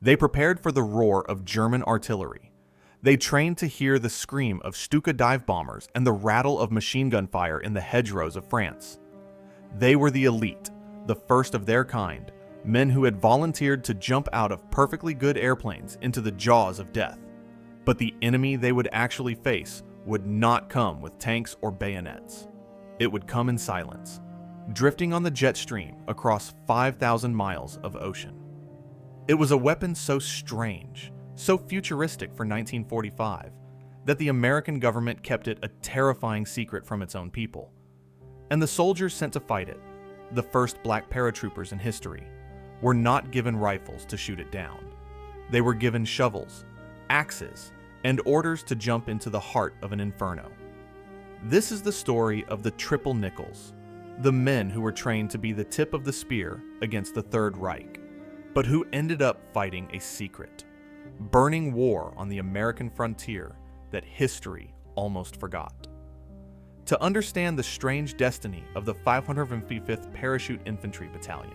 They prepared for the roar of German artillery. They trained to hear the scream of Stuka dive bombers and the rattle of machine gun fire in the hedgerows of France. They were the elite, the first of their kind, men who had volunteered to jump out of perfectly good airplanes into the jaws of death. But the enemy they would actually face would not come with tanks or bayonets. It would come in silence, drifting on the jet stream across 5,000 miles of ocean. It was a weapon so strange, so futuristic for 1945, that the American government kept it a terrifying secret from its own people. And the soldiers sent to fight it, the first black paratroopers in history, were not given rifles to shoot it down. They were given shovels, axes, and orders to jump into the heart of an inferno. This is the story of the Triple Nickles, the men who were trained to be the tip of the spear against the Third Reich, but who ended up fighting a secret, burning war on the American frontier that history almost forgot. To understand the strange destiny of the 555th Parachute Infantry Battalion,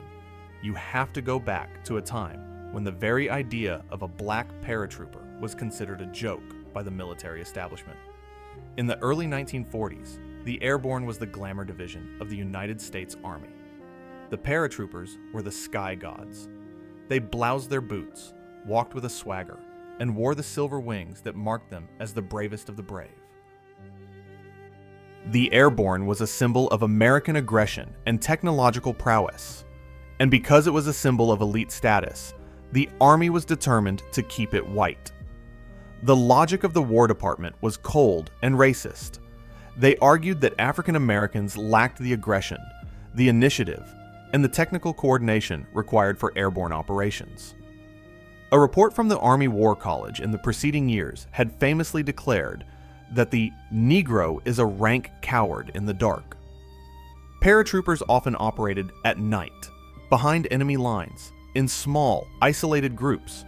you have to go back to a time when the very idea of a black paratrooper was considered a joke by the military establishment. In the early 1940s, the Airborne was the glamour division of the United States Army. The paratroopers were the sky gods. They bloused their boots, walked with a swagger, and wore the silver wings that marked them as the bravest of the brave. The Airborne was a symbol of American aggression and technological prowess. And because it was a symbol of elite status, the Army was determined to keep it white. The logic of the War Department was cold and racist. They argued that African Americans lacked the aggression, the initiative, and the technical coordination required for airborne operations. A report from the Army War College in the preceding years had famously declared that the Negro is a rank coward in the dark. Paratroopers often operated at night, behind enemy lines, in small, isolated groups.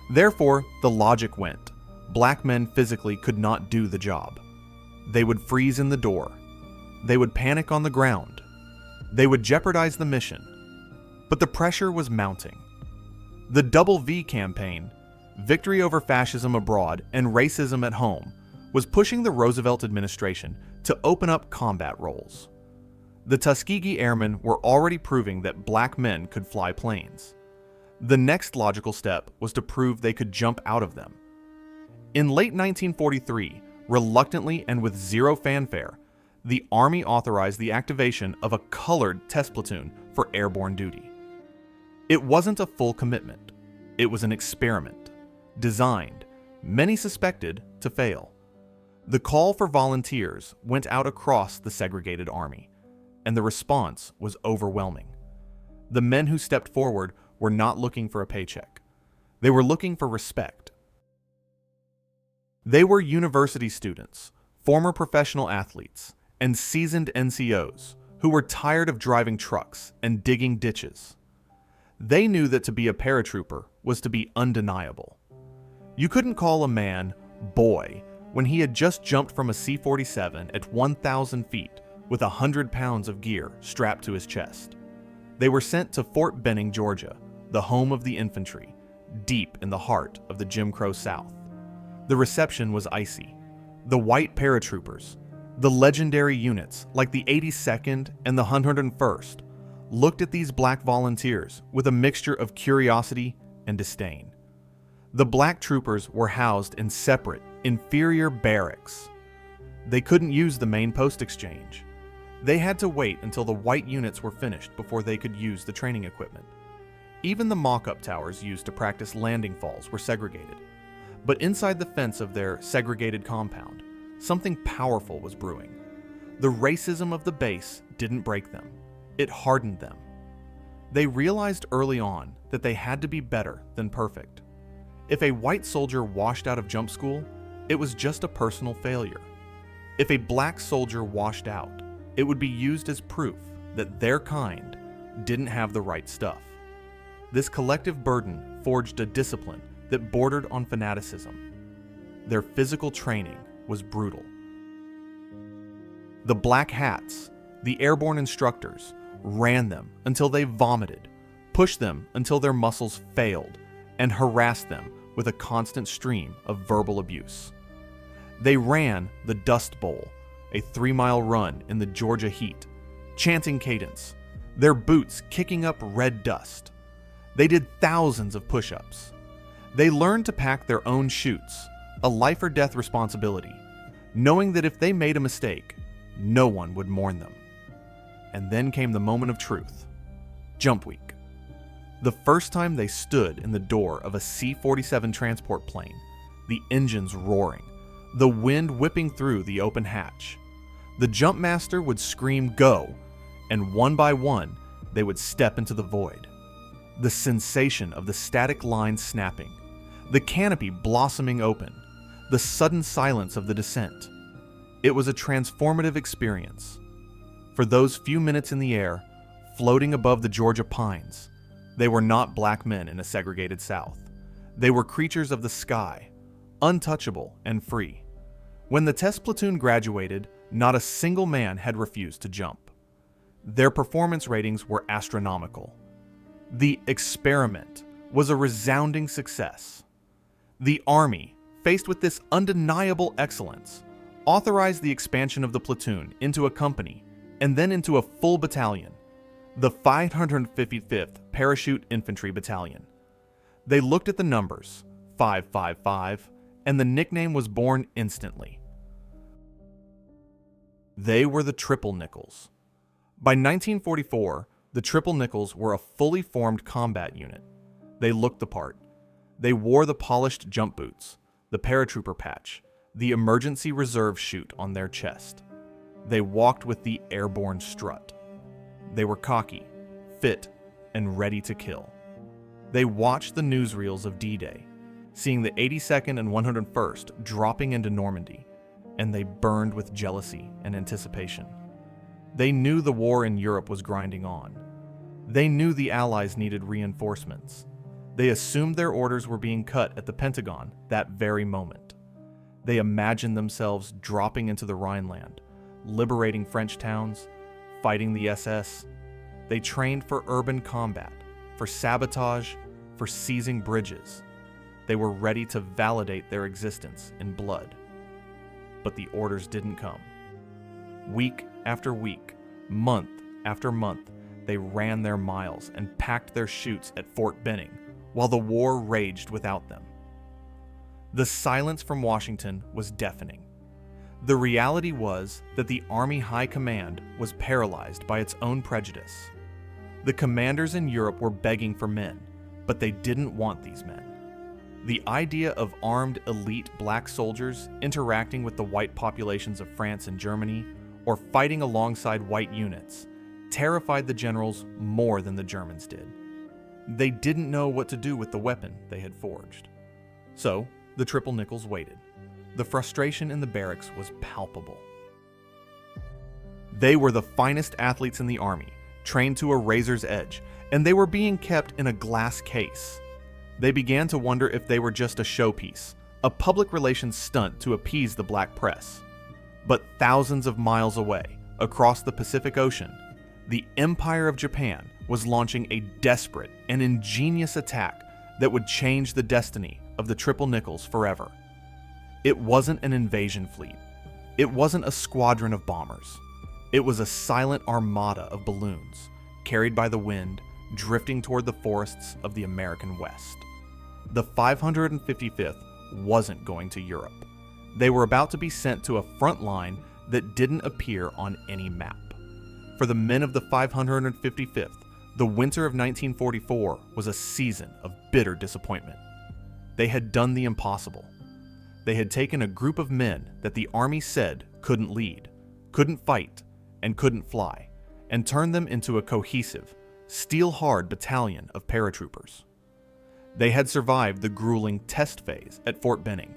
Therefore, the logic went, black men physically could not do the job. They would freeze in the door. They would panic on the ground. They would jeopardize the mission. But the pressure was mounting. The Double V campaign, Victory Over Fascism Abroad and Racism at Home, was pushing the Roosevelt administration to open up combat roles. The Tuskegee Airmen were already proving that black men could fly planes. The next logical step was to prove they could jump out of them. In late 1943, reluctantly and with zero fanfare, the Army authorized the activation of a colored test platoon for airborne duty. It wasn't a full commitment. It was an experiment, designed, many suspected, to fail. The call for volunteers went out across the segregated Army, and the response was overwhelming. The men who stepped forward were not looking for a paycheck. They were looking for respect. They were university students, former professional athletes, and seasoned NCOs who were tired of driving trucks and digging ditches. They knew that to be a paratrooper was to be undeniable. You couldn't call a man boy when he had just jumped from a C-47 at 1,000 feet with 100 pounds of gear strapped to his chest. They were sent to Fort Benning, Georgia, the home of the infantry, deep in the heart of the Jim Crow South. The reception was icy. The white paratroopers, the legendary units like the 82nd and the 101st, looked at these black volunteers with a mixture of curiosity and disdain. The black troopers were housed in separate, inferior barracks. They couldn't use the main post exchange. They had to wait until the white units were finished before they could use the training equipment. Even the mock-up towers used to practice landing falls were segregated. But inside the fence of their segregated compound, something powerful was brewing. The racism of the base didn't break them. It hardened them. They realized early on that they had to be better than perfect. If a white soldier washed out of jump school, it was just a personal failure. If a black soldier washed out, it would be used as proof that their kind didn't have the right stuff. This collective burden forged a discipline that bordered on fanaticism. Their physical training was brutal. The black hats, the airborne instructors, ran them until they vomited, pushed them until their muscles failed, and harassed them with a constant stream of verbal abuse. They ran the Dust Bowl, a 3-mile run in the Georgia heat, chanting cadence, their boots kicking up red dust. They did thousands of push-ups. They learned to pack their own chutes, a life or death responsibility, knowing that if they made a mistake, no one would mourn them. And then came the moment of truth. Jump Week. The first time they stood in the door of a C-47 transport plane, the engines roaring, the wind whipping through the open hatch, the jump master would scream "Go!" and one by one, they would step into the void. The sensation of the static line snapping, the canopy blossoming open, the sudden silence of the descent. It was a transformative experience. For those few minutes in the air, floating above the Georgia pines, they were not black men in a segregated South. They were creatures of the sky, untouchable and free. When the test platoon graduated, not a single man had refused to jump. Their performance ratings were astronomical. The experiment was a resounding success. The Army, faced with this undeniable excellence, authorized the expansion of the platoon into a company and then into a full battalion, the 555th Parachute Infantry Battalion. They looked at the numbers, 555, and the nickname was born instantly. They were the Triple Nickles. By 1944, the Triple Nickles were a fully formed combat unit. They looked the part. They wore the polished jump boots, the paratrooper patch, the emergency reserve chute on their chest. They walked with the airborne strut. They were cocky, fit, and ready to kill. They watched the newsreels of D-Day, seeing the 82nd and 101st dropping into Normandy, and they burned with jealousy and anticipation. They knew the war in Europe was grinding on. They knew the Allies needed reinforcements. They assumed their orders were being cut at the Pentagon that very moment. They imagined themselves dropping into the Rhineland, liberating French towns, fighting the SS. They trained for urban combat, for sabotage, for seizing bridges. They were ready to validate their existence in blood. But the orders didn't come. Week after week, month after month, they ran their miles and packed their chutes at Fort Benning while the war raged without them. The silence from Washington was deafening. The reality was that the Army High Command was paralyzed by its own prejudice. The commanders in Europe were begging for men, but they didn't want these men. The idea of armed elite black soldiers interacting with the white populations of France and Germany, or fighting alongside white units, terrified the generals more than the Germans did. They didn't know what to do with the weapon they had forged. So, the Triple Nickles waited. The frustration in the barracks was palpable. They were the finest athletes in the Army, trained to a razor's edge, and they were being kept in a glass case. They began to wonder if they were just a showpiece, a public relations stunt to appease the black press. But thousands of miles away, across the Pacific Ocean, the Empire of Japan was launching a desperate and ingenious attack that would change the destiny of the Triple Nickles forever. It wasn't an invasion fleet. It wasn't a squadron of bombers. It was a silent armada of balloons, carried by the wind, drifting toward the forests of the American West. The 555th wasn't going to Europe. They were about to be sent to a front line that didn't appear on any map. For the men of the 555th, the winter of 1944 was a season of bitter disappointment. They had done the impossible. They had taken a group of men that the Army said couldn't lead, couldn't fight, and couldn't fly, and turned them into a cohesive, steel-hard battalion of paratroopers. They had survived the grueling test phase at Fort Benning.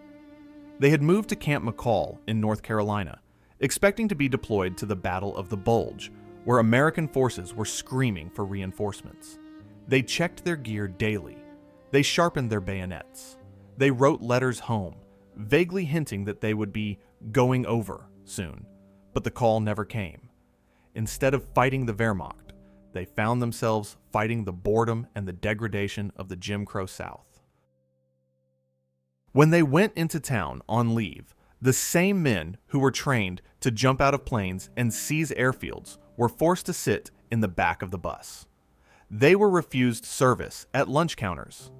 They had moved to Camp McCall in North Carolina, expecting to be deployed to the Battle of the Bulge, where American forces were screaming for reinforcements. They checked their gear daily. They sharpened their bayonets. They wrote letters home, vaguely hinting that they would be going over soon, but the call never came. Instead of fighting the Wehrmacht, they found themselves fighting the boredom and the degradation of the Jim Crow South. When they went into town on leave, the same men who were trained to jump out of planes and seize airfields were forced to sit in the back of the bus. They were refused service at lunch counters.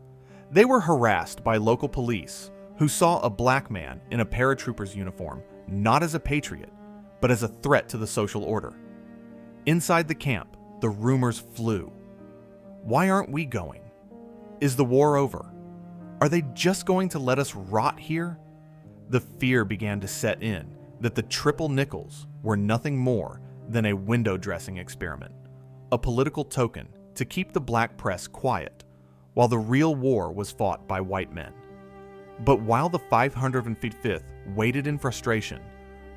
They were harassed by local police who saw a black man in a paratroopers uniform not as a patriot, but as a threat to the social order. Inside the camp, the rumors flew. Why aren't we going? Is the war over? Are they just going to let us rot here? The fear began to set in that the triple Nickles were nothing more than a window dressing experiment, a political token to keep the black press quiet while the real war was fought by white men. But while the 555th waited in frustration,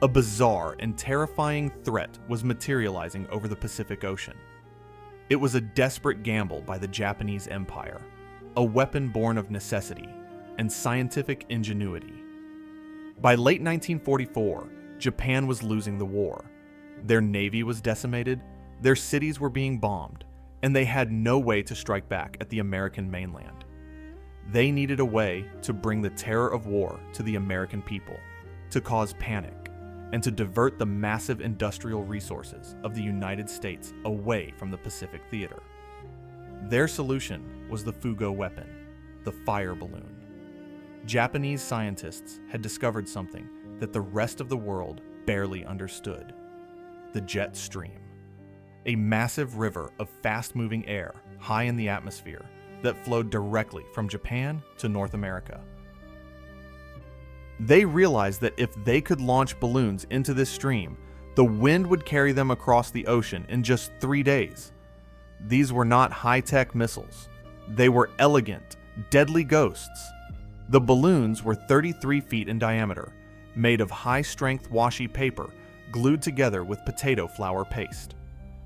a bizarre and terrifying threat was materializing over the Pacific Ocean. It was a desperate gamble by the Japanese Empire, a weapon born of necessity and scientific ingenuity. By late 1944, Japan was losing the war. Their navy was decimated, their cities were being bombed, and they had no way to strike back at the American mainland. They needed a way to bring the terror of war to the American people, to cause panic, and to divert the massive industrial resources of the United States away from the Pacific theater. Their solution was the Fugo weapon, the fire balloon. Japanese scientists had discovered something that the rest of the world barely understood: the jet stream, a massive river of fast-moving air high in the atmosphere that flowed directly from Japan to North America. They realized that if they could launch balloons into this stream, the wind would carry them across the ocean in just 3 days. These were not high-tech missiles. They were elegant, deadly ghosts. The balloons were 33 feet in diameter, made of high-strength washi paper glued together with potato flour paste.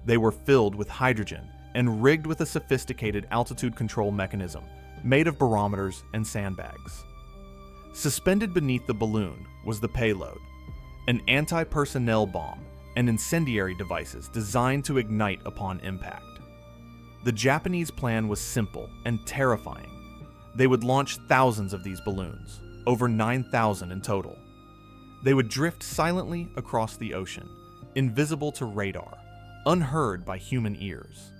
They were filled with hydrogen and rigged with a sophisticated altitude control mechanism made of barometers and sandbags. Suspended beneath the balloon was the payload, an anti-personnel bomb and incendiary devices designed to ignite upon impact. The Japanese plan was simple and terrifying. They would launch thousands of these balloons, over 9,000 in total. They would drift silently across the ocean, invisible to radar, unheard by human ears.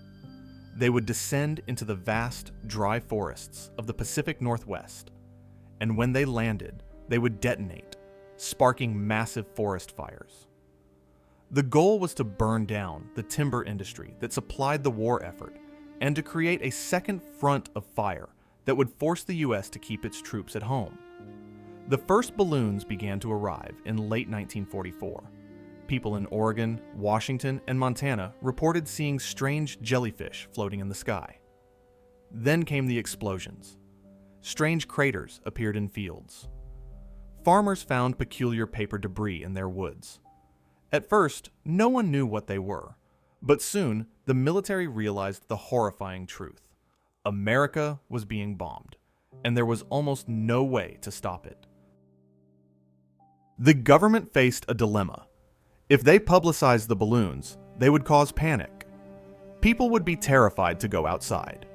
They would descend into the vast, dry forests of the Pacific Northwest, and when they landed, they would detonate, sparking massive forest fires. The goal was to burn down the timber industry that supplied the war effort and to create a second front of fire that would force the U.S. to keep its troops at home. The first balloons began to arrive in late 1944. People in Oregon, Washington, and Montana reported seeing strange jellyfish floating in the sky. Then came the explosions. Strange craters appeared in fields. Farmers found peculiar paper debris in their woods. At first, no one knew what they were, but soon the military realized the horrifying truth. America was being bombed, and there was almost no way to stop it. The government faced a dilemma. If they publicized the balloons, they would cause panic. People would be terrified to go outside.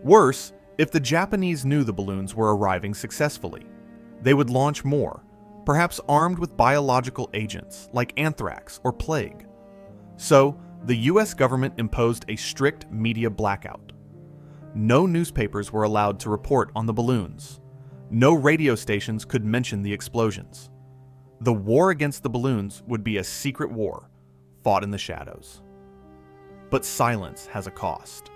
Worse, if the Japanese knew the balloons were arriving successfully, they would launch more, perhaps armed with biological agents like anthrax or plague. So, the US government imposed a strict media blackout. No newspapers were allowed to report on the balloons. No radio stations could mention the explosions. The war against the balloons would be a secret war, fought in the shadows. But silence has a cost.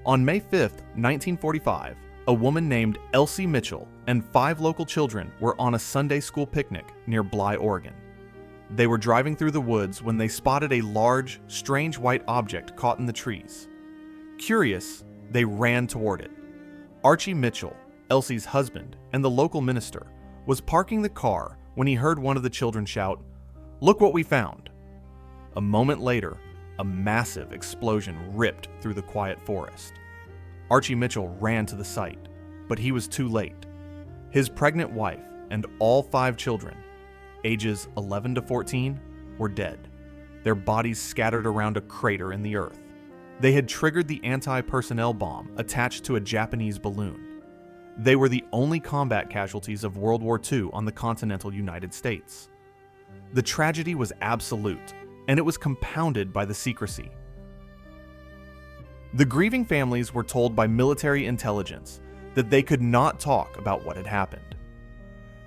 On May 5, 1945, a woman named Elsie Mitchell and 5 local children were on a Sunday school picnic near Bly, Oregon. They were driving through the woods when they spotted a large, strange white object caught in the trees. Curious, they ran toward it. Archie Mitchell, Elsie's husband and the local minister, was parking the car when he heard one of the children shout, "Look what we found!" A moment later, a massive explosion ripped through the quiet forest. Archie Mitchell ran to the site, but he was too late. His pregnant wife and all 5 children, ages 11 to 14, were dead, their bodies scattered around a crater in the earth. They had triggered the anti-personnel bomb attached to a Japanese balloon. They were the only combat casualties of World War II on the continental United States. The tragedy was absolute, and it was compounded by the secrecy. The grieving families were told by military intelligence that they could not talk about what had happened.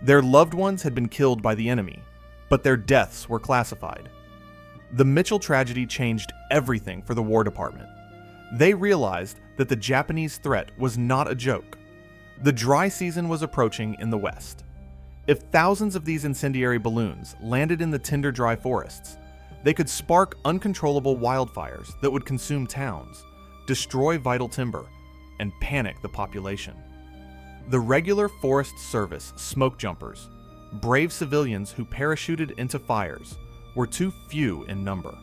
Their loved ones had been killed by the enemy, but their deaths were classified. The Mitchell tragedy changed everything for the War Department. They realized that the Japanese threat was not a joke. The dry season was approaching in the West. If thousands of these incendiary balloons landed in the tinder dry forests, they could spark uncontrollable wildfires that would consume towns, destroy vital timber, and panic the population. The regular Forest Service smokejumpers, brave civilians who parachuted into fires, were too few in number.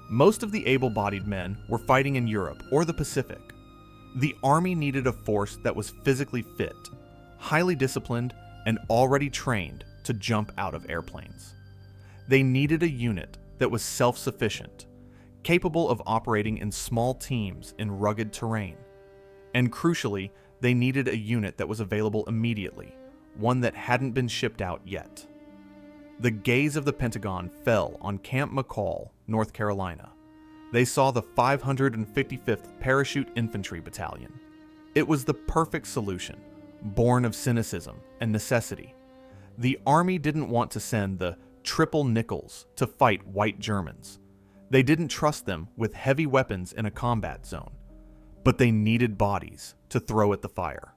Most of the able-bodied men were fighting in Europe or the Pacific. The Army needed a force that was physically fit, highly disciplined, and already trained to jump out of airplanes. They needed a unit that was self-sufficient, capable of operating in small teams in rugged terrain. And crucially, they needed a unit that was available immediately, one that hadn't been shipped out yet. The gaze of the Pentagon fell on Camp McCall, North Carolina. They saw the 555th Parachute Infantry Battalion. It was the perfect solution, born of cynicism and necessity. The Army didn't want to send the triple Nickles to fight white Germans. They didn't trust them with heavy weapons in a combat zone, but they needed bodies to throw at the fire.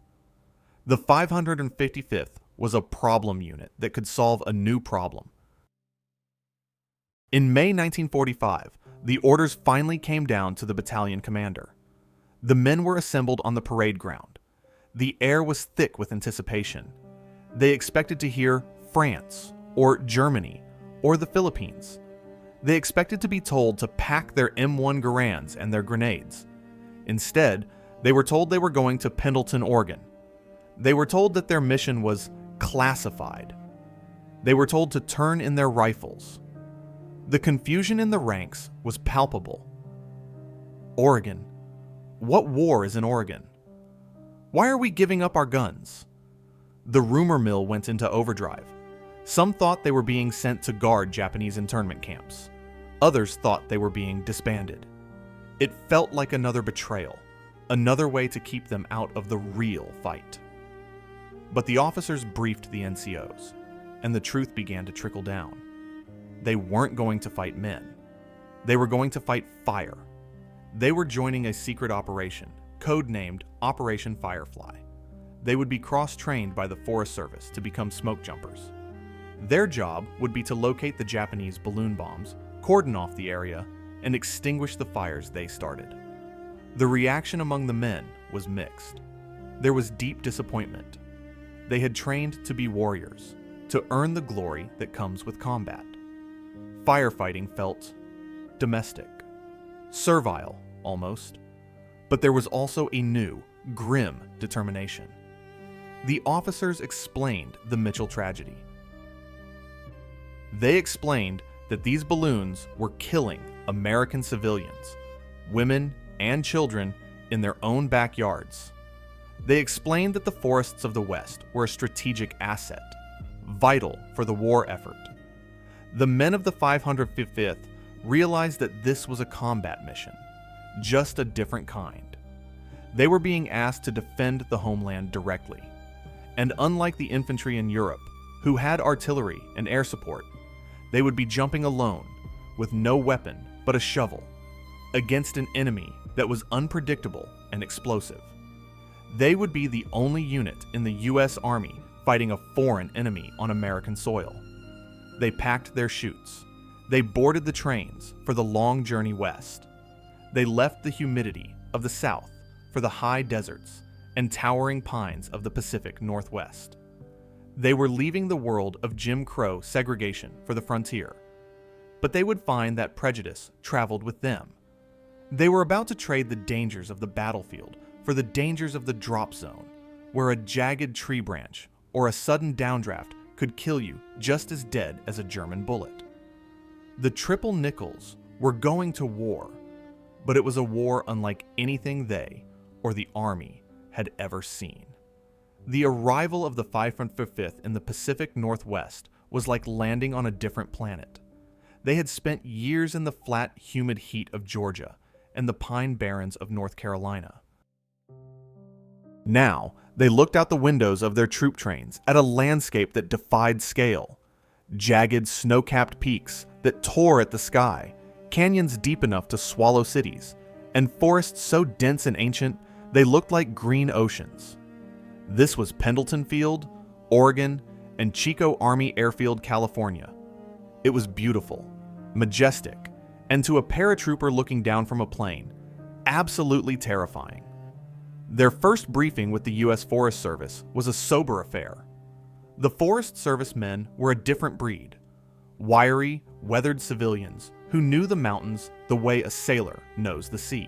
The 555th was a problem unit that could solve a new problem. In May 1945, the orders finally came down to the battalion commander. The men were assembled on the parade ground. The air was thick with anticipation. They expected to hear France, or Germany, or the Philippines. They expected to be told to pack their M1 Garands and their grenades. Instead, they were told they were going to Pendleton, Oregon. They were told that their mission was classified. They were told to turn in their rifles. The confusion in the ranks was palpable. Oregon. What war is in Oregon? Why are we giving up our guns? The rumor mill went into overdrive. Some thought they were being sent to guard Japanese internment camps. Others thought they were being disbanded. It felt like another betrayal, another way to keep them out of the real fight. But the officers briefed the NCOs, and the truth began to trickle down. They weren't going to fight men. They were going to fight fire. They were joining a secret operation, codenamed Operation Firefly. They would be cross-trained by the Forest Service to become smokejumpers. Their job would be to locate the Japanese balloon bombs, cordon off the area, and extinguish the fires they started. The reaction among the men was mixed. There was deep disappointment. They had trained to be warriors, to earn the glory that comes with combat. Firefighting felt domestic, servile almost, but there was also a new, grim determination. The officers explained the Mitchell tragedy. They explained that these balloons were killing American civilians, women and children in their own backyards. They explained that the forests of the West were a strategic asset, vital for the war effort. The men of the 555th realized that this was a combat mission, just a different kind. They were being asked to defend the homeland directly. And unlike the infantry in Europe, who had artillery and air support, they would be jumping alone, with no weapon but a shovel, against an enemy that was unpredictable and explosive. They would be the only unit in the U.S. Army fighting a foreign enemy on American soil. They packed their chutes. They boarded the trains for the long journey west. They left the humidity of the South for the high deserts and towering pines of the Pacific Northwest. They were leaving the world of Jim Crow segregation for the frontier, but they would find that prejudice traveled with them. They were about to trade the dangers of the battlefield for the dangers of the drop zone, where a jagged tree branch or a sudden downdraft could kill you just as dead as a German bullet. The triple Nickles were going to war, but it was a war unlike anything they or the Army had ever seen. The arrival of the 505th in the Pacific Northwest was like landing on a different planet. They had spent years in the flat, humid heat of Georgia and the pine barrens of North Carolina. Now, they looked out the windows of their troop trains at a landscape that defied scale. Jagged, snow-capped peaks that tore at the sky, canyons deep enough to swallow cities, and forests so dense and ancient they looked like green oceans. This was Pendleton Field, Oregon, and Chico Army Airfield, California. It was beautiful, majestic, and to a paratrooper looking down from a plane, absolutely terrifying. Their first briefing with the U.S. Forest Service was a sober affair. The Forest Service men were a different breed, wiry, weathered civilians who knew the mountains the way a sailor knows the sea.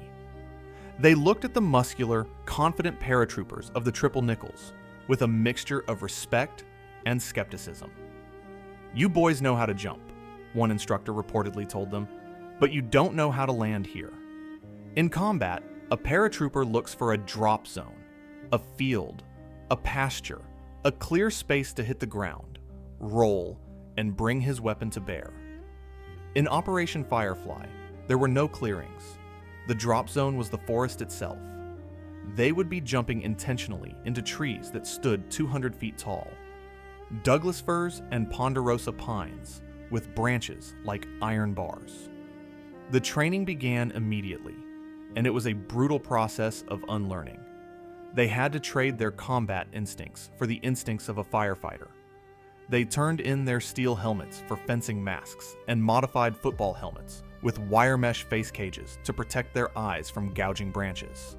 They looked at the muscular, confident paratroopers of the Triple Nickles with a mixture of respect and skepticism. "You boys know how to jump," one instructor reportedly told them, "but you don't know how to land here." In combat, a paratrooper looks for a drop zone, a field, a pasture, a clear space to hit the ground, roll, and bring his weapon to bear. In Operation Firefly, there were no clearings. The drop zone was the forest itself. They would be jumping intentionally into trees that stood 200 feet tall, Douglas firs and ponderosa pines with branches like iron bars. The training began immediately, and it was a brutal process of unlearning. They had to trade their combat instincts for the instincts of a firefighter. They turned in their steel helmets for fencing masks and modified football helmets with wire mesh face cages to protect their eyes from gouging branches.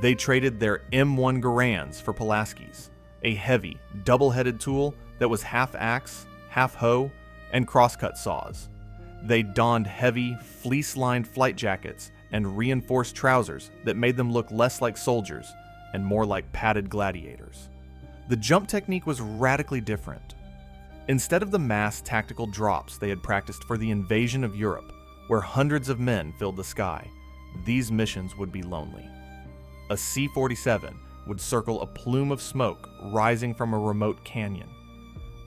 They traded their M1 Garands for Pulaskis, a heavy, double-headed tool that was half axe, half hoe, and crosscut saws. They donned heavy, fleece-lined flight jackets and reinforced trousers that made them look less like soldiers and more like padded gladiators. The jump technique was radically different. Instead of the mass tactical drops they had practiced for the invasion of Europe, where hundreds of men filled the sky, these missions would be lonely. A C-47 would circle a plume of smoke rising from a remote canyon.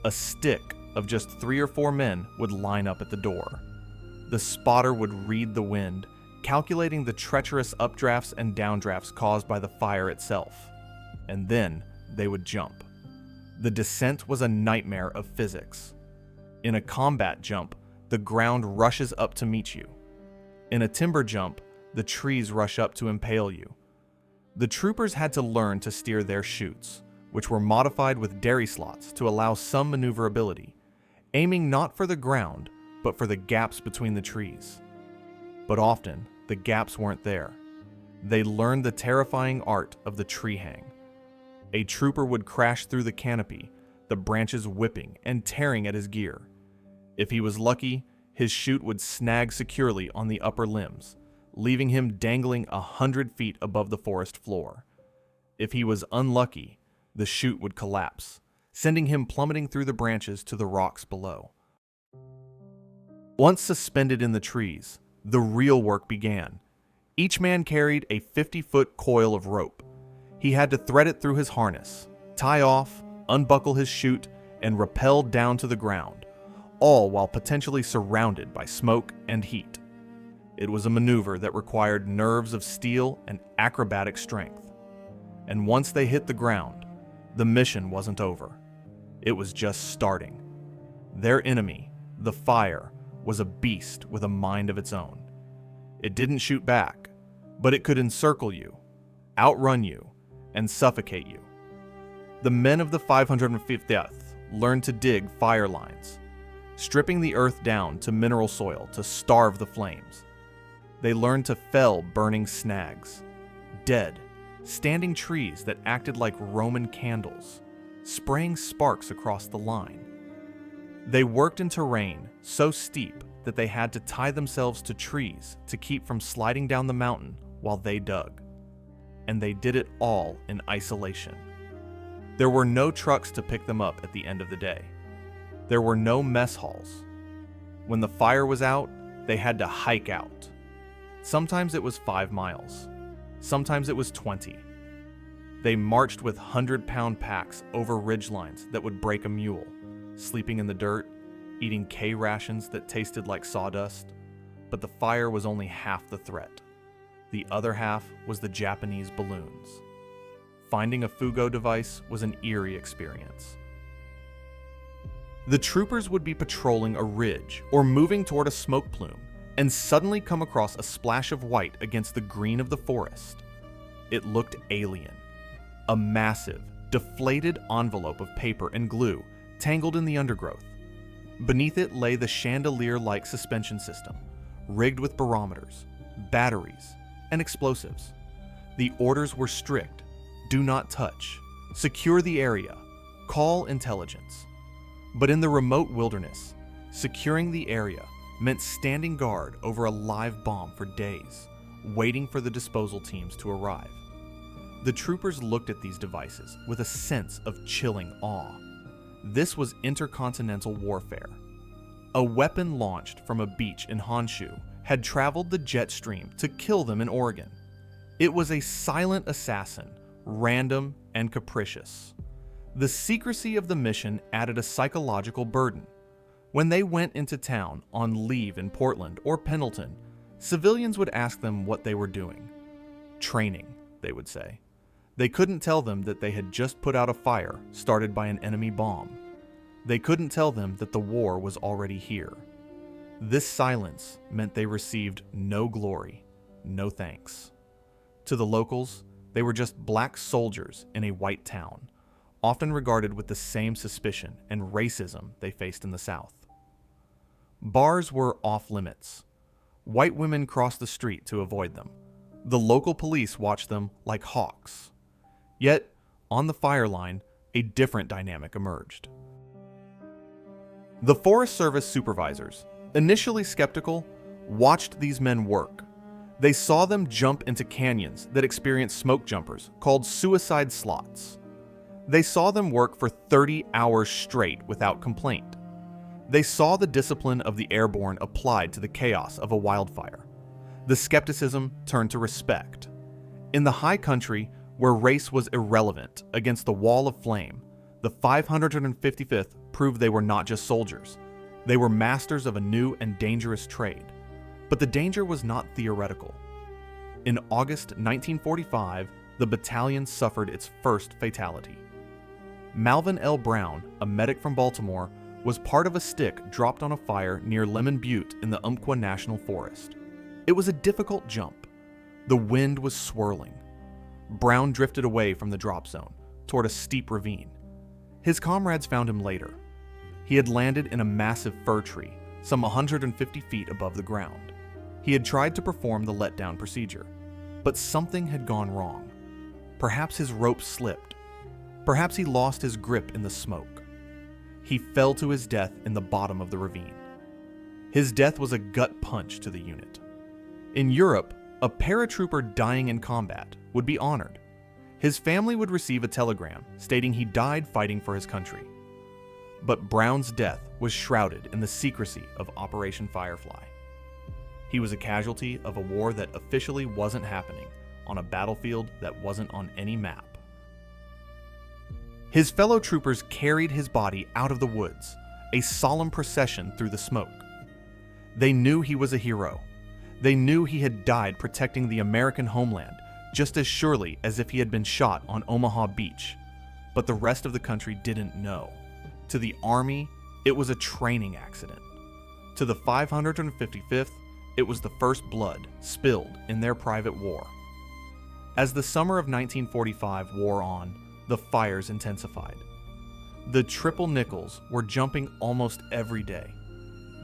A stick of just 3 or 4 men would line up at the door. The spotter would read the wind, calculating the treacherous updrafts and downdrafts caused by the fire itself. And then they would jump. The descent was a nightmare of physics. In a combat jump, the ground rushes up to meet you. In a timber jump, the trees rush up to impale you. The troopers had to learn to steer their chutes, which were modified with dairy slots to allow some maneuverability, aiming not for the ground, but for the gaps between the trees. But often, the gaps weren't there. They learned the terrifying art of the tree hang. A trooper would crash through the canopy, the branches whipping and tearing at his gear. If he was lucky, his chute would snag securely on the upper limbs, leaving him dangling 100 feet above the forest floor. If he was unlucky, the chute would collapse, sending him plummeting through the branches to the rocks below. Once suspended in the trees, the real work began. Each man carried a 50-foot coil of rope. He had to thread it through his harness, tie off, unbuckle his chute, and rappel down to the ground, all while potentially surrounded by smoke and heat. It was a maneuver that required nerves of steel and acrobatic strength. And once they hit the ground, the mission wasn't over. It was just starting. Their enemy, the fire, was a beast with a mind of its own. It didn't shoot back, but it could encircle you, outrun you, and suffocate you. The men of the 550th learned to dig fire lines, stripping the earth down to mineral soil to starve the flames. They learned to fell burning snags, dead, standing trees that acted like Roman candles, spraying sparks across the line. They worked in terrain so steep that they had to tie themselves to trees to keep from sliding down the mountain while they dug. And they did it all in isolation. There were no trucks to pick them up at the end of the day. There were no mess halls. When the fire was out, they had to hike out. Sometimes it was 5 miles. Sometimes it was 20. They marched with 100-pound packs over ridgelines that would break a mule, sleeping in the dirt, eating K rations that tasted like sawdust. But the fire was only half the threat. The other half was the Japanese balloons. Finding a Fugo device was an eerie experience. The troopers would be patrolling a ridge or moving toward a smoke plume and suddenly come across a splash of white against the green of the forest. It looked alien. A massive, deflated envelope of paper and glue tangled in the undergrowth. Beneath it lay the chandelier-like suspension system, rigged with barometers, batteries, and explosives. The orders were strict. Do not touch. Secure the area. Call intelligence. But in the remote wilderness, securing the area meant standing guard over a live bomb for days, waiting for the disposal teams to arrive. The troopers looked at these devices with a sense of chilling awe. This was intercontinental warfare. A weapon launched from a beach in Honshu had traveled the jet stream to kill them in Oregon. It was a silent assassin, random and capricious. The secrecy of the mission added a psychological burden. When they went into town on leave in Portland or Pendleton, civilians would ask them what they were doing. Training, they would say. They couldn't tell them that they had just put out a fire started by an enemy bomb. They couldn't tell them that the war was already here. This silence meant they received no glory, no thanks. To the locals, they were just black soldiers in a white town, often regarded with the same suspicion and racism they faced in the South. Bars were off limits. White women crossed the street to avoid them. The local police watched them like hawks. Yet, on the fire line, a different dynamic emerged. The Forest Service supervisors, initially skeptical, watched these men work. They saw them jump into canyons that experienced smoke jumpers called suicide slots. They saw them work for 30 hours straight without complaint. They saw the discipline of the airborne applied to the chaos of a wildfire. The skepticism turned to respect. In the high country, where race was irrelevant against the wall of flame, the 555th proved they were not just soldiers. They were masters of a new and dangerous trade. But the danger was not theoretical. In August 1945, the battalion suffered its first fatality. Malvin L. Brown, a medic from Baltimore, was part of a stick dropped on a fire near Lemon Butte in the Umpqua National Forest. It was a difficult jump. The wind was swirling. Brown drifted away from the drop zone, toward a steep ravine. His comrades found him later. He had landed in a massive fir tree, some 150 feet above the ground. He had tried to perform the letdown procedure, but something had gone wrong. Perhaps his rope slipped. Perhaps he lost his grip in the smoke. He fell to his death in the bottom of the ravine. His death was a gut punch to the unit. In Europe, a paratrooper dying in combat would be honored. His family would receive a telegram stating he died fighting for his country. But Brown's death was shrouded in the secrecy of Operation Firefly. He was a casualty of a war that officially wasn't happening on a battlefield that wasn't on any map. His fellow troopers carried his body out of the woods, a solemn procession through the smoke. They knew he was a hero. They knew he had died protecting the American homeland just as surely as if he had been shot on Omaha Beach. But the rest of the country didn't know. To the Army, it was a training accident. To the 555th, it was the first blood spilled in their private war. As the summer of 1945 wore on, the fires intensified. The triple Nickles were jumping almost every day.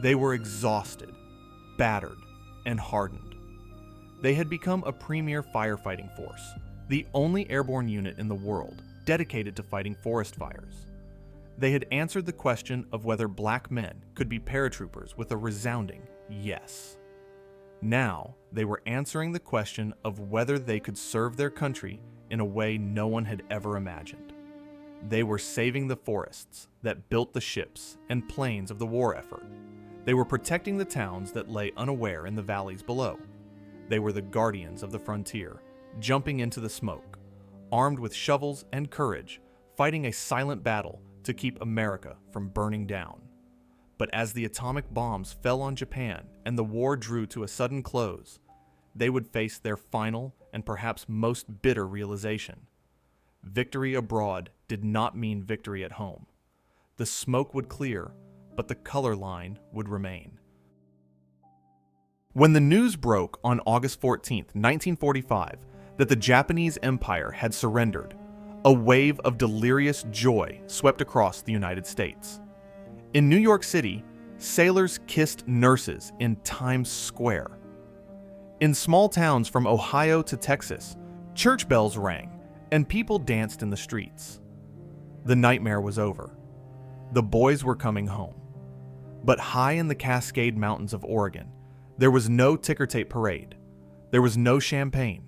They were exhausted, battered, and hardened. They had become a premier firefighting force, the only airborne unit in the world dedicated to fighting forest fires. They had answered the question of whether black men could be paratroopers with a resounding yes. Now, they were answering the question of whether they could serve their country in a way no one had ever imagined. They were saving the forests that built the ships and planes of the war effort. They were protecting the towns that lay unaware in the valleys below. They were the guardians of the frontier, jumping into the smoke, armed with shovels and courage, fighting a silent battle to keep America from burning down. But as the atomic bombs fell on Japan and the war drew to a sudden close, they would face their final and perhaps most bitter realization. Victory abroad did not mean victory at home. The smoke would clear, but the color line would remain. When the news broke on August 14, 1945, that the Japanese Empire had surrendered, a wave of delirious joy swept across the United States. In New York City, sailors kissed nurses in Times Square. In small towns from Ohio to Texas, church bells rang and people danced in the streets. The nightmare was over. The boys were coming home. But high in the Cascade Mountains of Oregon, there was no ticker tape parade. There was no champagne.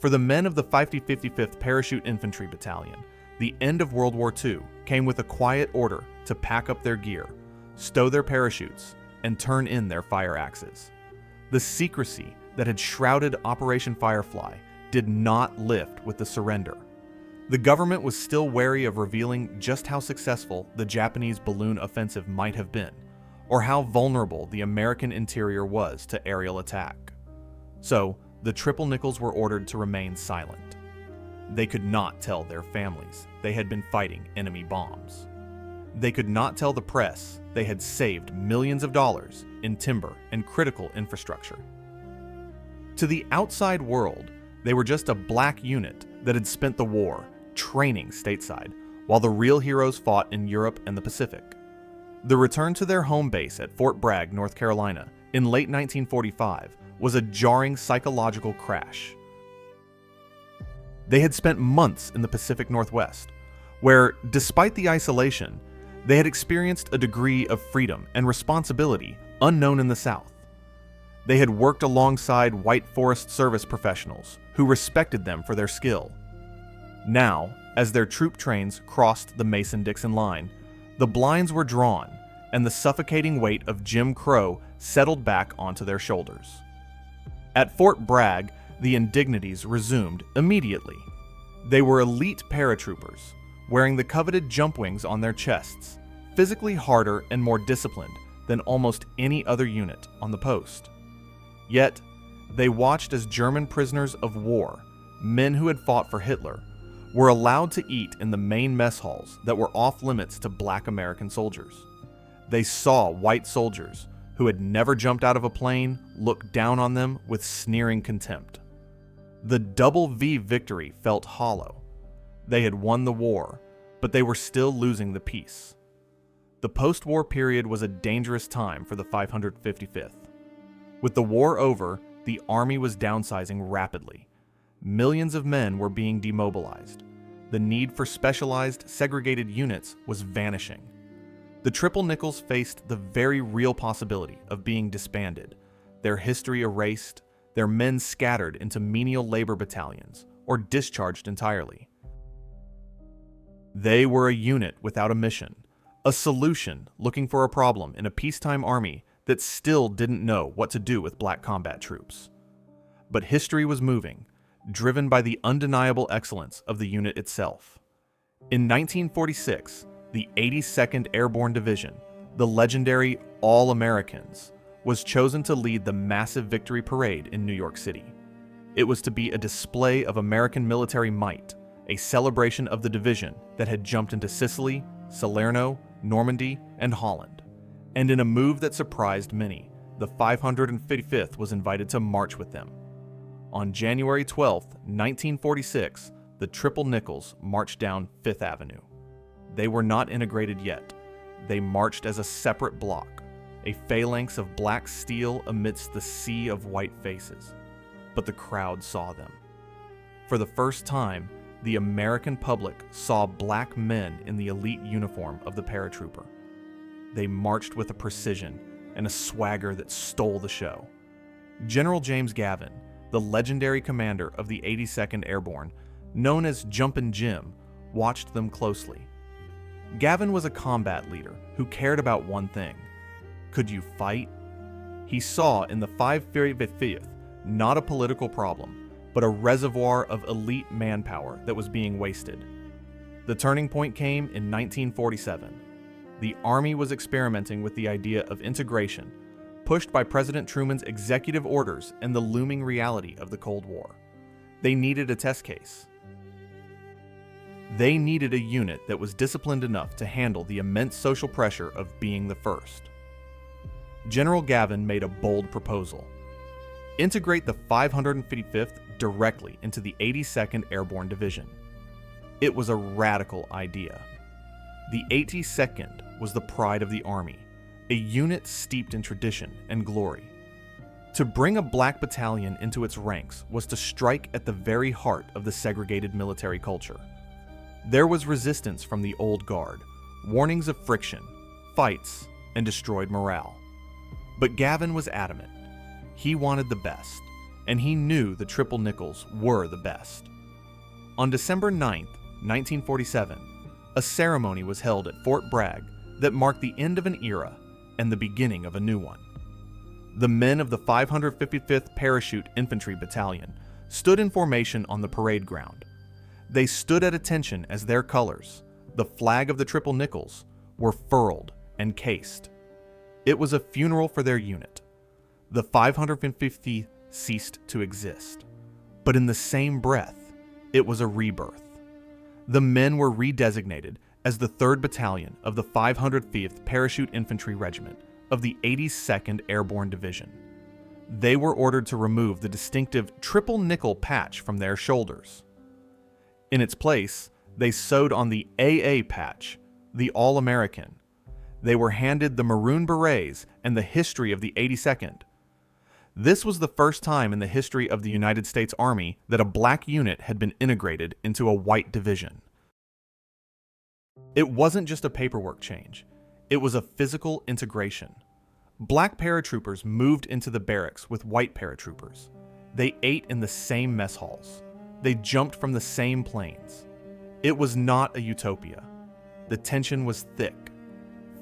For the men of the 55th Parachute Infantry Battalion, the end of World War II came with a quiet order to pack up their gear, stow their parachutes, and turn in their fire axes. The secrecy that had shrouded Operation Firefly did not lift with the surrender. The government was still wary of revealing just how successful the Japanese balloon offensive might have been, or how vulnerable the American interior was to aerial attack. So, the Triple Nickles were ordered to remain silent. They could not tell their families they had been fighting enemy bombs. They could not tell the press they had saved millions of dollars in timber and critical infrastructure. To the outside world, they were just a black unit that had spent the war training stateside, while the real heroes fought in Europe and the Pacific. The return to their home base at Fort Bragg, North Carolina, in late 1945 was a jarring psychological crash. They had spent months in the Pacific Northwest, where, despite the isolation, they had experienced a degree of freedom and responsibility unknown in the South. They had worked alongside white Forest Service professionals who respected them for their skill. Now, as their troop trains crossed the Mason-Dixon line, the blinds were drawn and the suffocating weight of Jim Crow settled back onto their shoulders. At Fort Bragg, the indignities resumed immediately. They were elite paratroopers, wearing the coveted jump wings on their chests, physically harder and more disciplined than almost any other unit on the post. Yet, they watched as German prisoners of war, men who had fought for Hitler, were allowed to eat in the main mess halls that were off limits to black American soldiers. They saw white soldiers who had never jumped out of a plane look down on them with sneering contempt. The double V victory felt hollow. They had won the war, but they were still losing the peace. The post-war period was a dangerous time for the 555th. With the war over, the Army was downsizing rapidly. Millions of men were being demobilized. The need for specialized, segregated units was vanishing. The Triple Nickles faced the very real possibility of being disbanded, their history erased, their men scattered into menial labor battalions, or discharged entirely. They were a unit without a mission, a solution looking for a problem in a peacetime army that still didn't know what to do with black combat troops. But history was moving, driven by the undeniable excellence of the unit itself. In 1946, the 82nd Airborne Division, the legendary All-Americans, was chosen to lead the massive victory parade in New York City. It was to be a display of American military might, a celebration of the division that had jumped into Sicily, Salerno, Normandy, and Holland. And in a move that surprised many, the 555th was invited to march with them. On January 12, 1946, the Triple Nickles marched down Fifth Avenue. They were not integrated yet. They marched as a separate block, a phalanx of black steel amidst the sea of white faces. But the crowd saw them. For the first time, the American public saw black men in the elite uniform of the paratrooper. They marched with a precision and a swagger that stole the show. General James Gavin, the legendary commander of the 82nd Airborne, known as Jumpin' Jim, watched them closely. Gavin was a combat leader who cared about one thing. Could you fight? He saw in the 555th not a political problem, but a reservoir of elite manpower that was being wasted. The turning point came in 1947. The Army was experimenting with the idea of integration, pushed by President Truman's executive orders and the looming reality of the Cold War. They needed a test case. They needed a unit that was disciplined enough to handle the immense social pressure of being the first. General Gavin made a bold proposal. Integrate the 555th directly into the 82nd Airborne Division. It was a radical idea. The 82nd was the pride of the Army, a unit steeped in tradition and glory. To bring a black battalion into its ranks was to strike at the very heart of the segregated military culture. There was resistance from the old guard, warnings of friction, fights, and destroyed morale. But Gavin was adamant. He wanted the best, and he knew the Triple Nickles were the best. On December 9, 1947, a ceremony was held at Fort Bragg that marked the end of an era and the beginning of a new one. The men of the 555th Parachute Infantry Battalion stood in formation on the parade ground. They stood at attention as their colors, the flag of the Triple Nickles, were furled and cased. It was a funeral for their unit. The 550th ceased to exist. But in the same breath, it was a rebirth. The men were redesignated as the 3rd Battalion of the 505th Parachute Infantry Regiment of the 82nd Airborne Division. They were ordered to remove the distinctive triple nickel patch from their shoulders. In its place, they sewed on the AA patch, the All-American. They were handed the maroon berets and the history of the 82nd. This was the first time in the history of the United States Army that a black unit had been integrated into a white division. It wasn't just a paperwork change, it was a physical integration. Black paratroopers moved into the barracks with white paratroopers. They ate in the same mess halls. They jumped from the same planes. It was not a utopia. The tension was thick.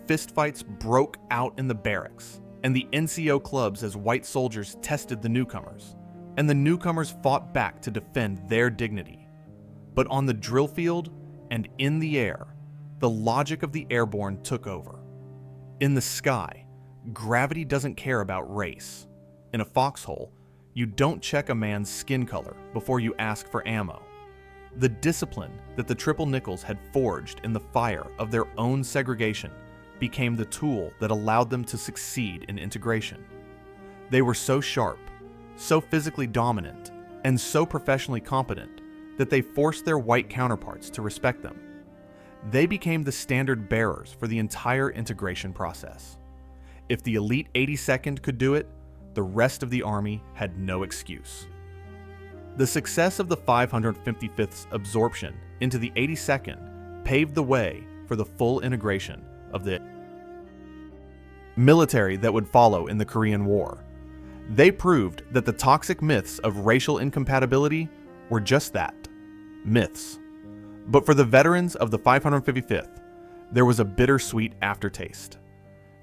Fistfights broke out in the barracks, and the NCO clubs as white soldiers tested the newcomers, and the newcomers fought back to defend their dignity. But on the drill field and in the air, the logic of the airborne took over. In the sky, gravity doesn't care about race. In a foxhole, you don't check a man's skin color before you ask for ammo. The discipline that the Triple Nickles had forged in the fire of their own segregation became the tool that allowed them to succeed in integration. They were so sharp, so physically dominant, and so professionally competent that they forced their white counterparts to respect them. They became the standard bearers for the entire integration process. If the elite 82nd could do it, the rest of the Army had no excuse. The success of the 555th's absorption into the 82nd paved the way for the full integration of the military that would follow in the Korean War. They proved that the toxic myths of racial incompatibility were just that, myths. But for the veterans of the 555th, there was a bittersweet aftertaste.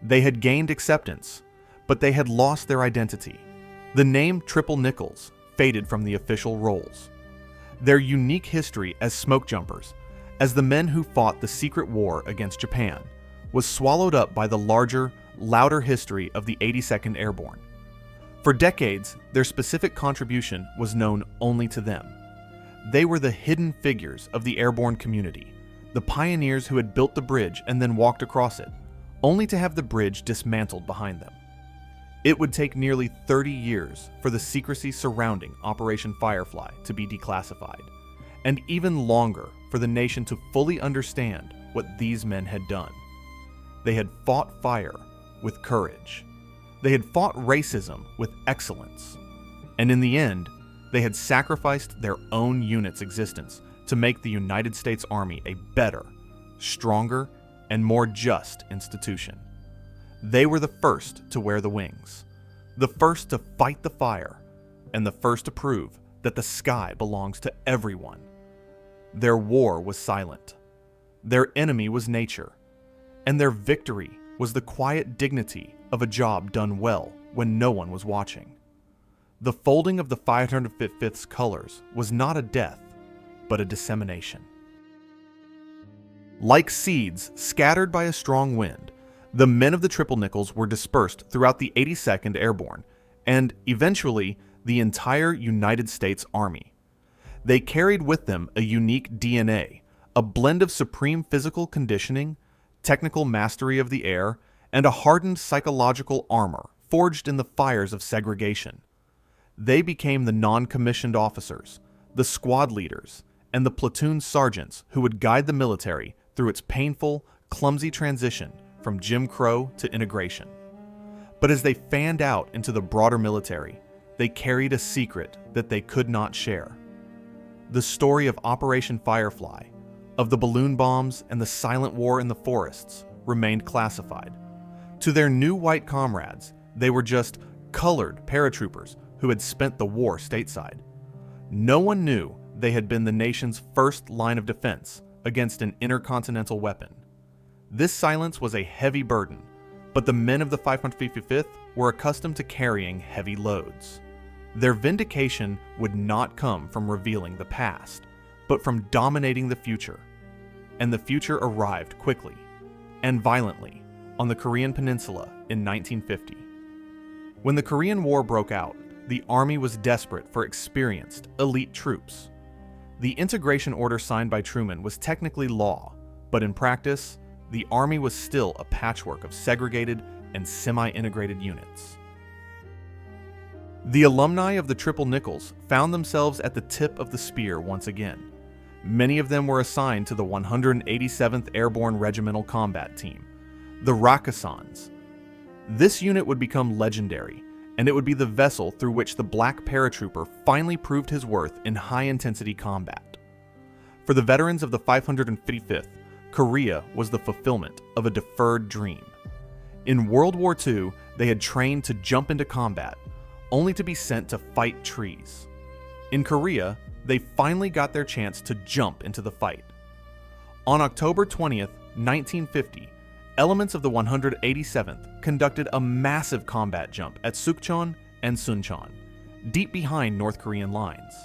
They had gained acceptance, but they had lost their identity. The name Triple Nickles faded from the official rolls. Their unique history as smokejumpers, as the men who fought the secret war against Japan, was swallowed up by the larger, louder history of the 82nd Airborne. For decades, their specific contribution was known only to them. They were the hidden figures of the airborne community, the pioneers who had built the bridge and then walked across it, only to have the bridge dismantled behind them. It would take nearly 30 years for the secrecy surrounding Operation Firefly to be declassified, and even longer for the nation to fully understand what these men had done. They had fought fire with courage. They had fought racism with excellence. And in the end, they had sacrificed their own unit's existence to make the United States Army a better, stronger, and more just institution. They were the first to wear the wings, the first to fight the fire, and the first to prove that the sky belongs to everyone. Their war was silent. Their enemy was nature, and their victory was the quiet dignity of a job done well when no one was watching. The folding of the 555th's colors was not a death, but a dissemination. Like seeds scattered by a strong wind, the men of the Triple Nickles were dispersed throughout the 82nd Airborne, and eventually the entire United States Army. They carried with them a unique DNA, a blend of supreme physical conditioning, technical mastery of the air, and a hardened psychological armor forged in the fires of segregation. They became the non-commissioned officers, the squad leaders, and the platoon sergeants who would guide the military through its painful, clumsy transition from Jim Crow to integration. But as they fanned out into the broader military, they carried a secret that they could not share. The story of Operation Firefly, of the balloon bombs and the silent war in the forests, remained classified. To their new white comrades, they were just colored paratroopers who had spent the war stateside. No one knew they had been the nation's first line of defense against an intercontinental weapon. This silence was a heavy burden, but the men of the 555th were accustomed to carrying heavy loads. Their vindication would not come from revealing the past, but from dominating the future. And the future arrived quickly and violently on the Korean Peninsula in 1950. When the Korean War broke out, the Army was desperate for experienced, elite troops. The integration order signed by Truman was technically law, but in practice, the Army was still a patchwork of segregated and semi-integrated units. The alumni of the Triple Nickles found themselves at the tip of the spear once again. Many of them were assigned to the 187th Airborne Regimental Combat Team, the Rakkasans. This unit would become legendary, and it would be the vessel through which the Black Paratrooper finally proved his worth in high-intensity combat. For the veterans of the 555th, Korea was the fulfillment of a deferred dream. In World War II, they had trained to jump into combat, only to be sent to fight trees. In Korea, they finally got their chance to jump into the fight. On October 20th, 1950, elements of the 187th conducted a massive combat jump at Sukchon and Suncheon, deep behind North Korean lines.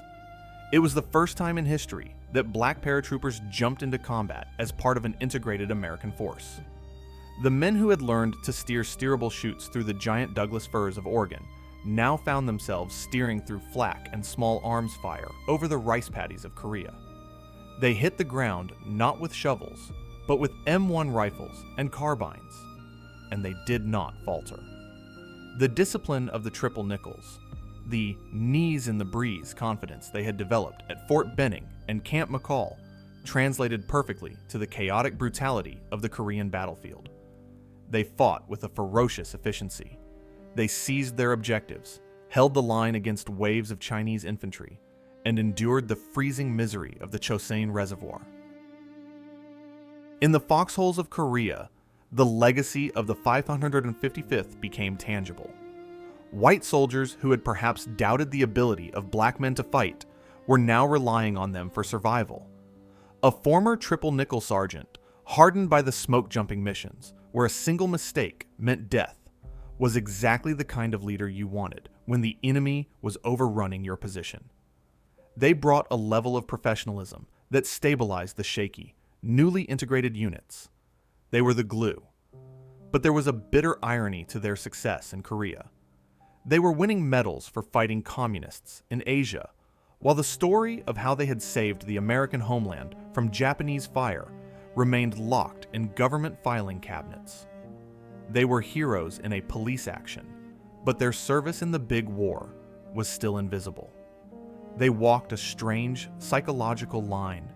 It was the first time in history that Black paratroopers jumped into combat as part of an integrated American force. The men who had learned to steer steerable chutes through the giant Douglas firs of Oregon now found themselves steering through flak and small arms fire over the rice paddies of Korea. They hit the ground not with shovels, but with M1 rifles and carbines, and they did not falter. The discipline of the Triple Nickles, the knees in the breeze confidence they had developed at Fort Benning and Camp McCall, translated perfectly to the chaotic brutality of the Korean battlefield. They fought with a ferocious efficiency. They seized their objectives, held the line against waves of Chinese infantry, and endured the freezing misery of the Chosin Reservoir. In the foxholes of Korea, the legacy of the 555th became tangible. White soldiers who had perhaps doubted the ability of black men to fight were now relying on them for survival. A former Triple Nickel sergeant, hardened by the smoke-jumping missions, where a single mistake meant death, was exactly the kind of leader you wanted when the enemy was overrunning your position. They brought a level of professionalism that stabilized the shaky, newly integrated units. They were the glue. But there was a bitter irony to their success in Korea. They were winning medals for fighting communists in Asia, while the story of how they had saved the American homeland from Japanese fire remained locked in government filing cabinets. They were heroes in a police action, but their service in the big war was still invisible. They walked a strange psychological line,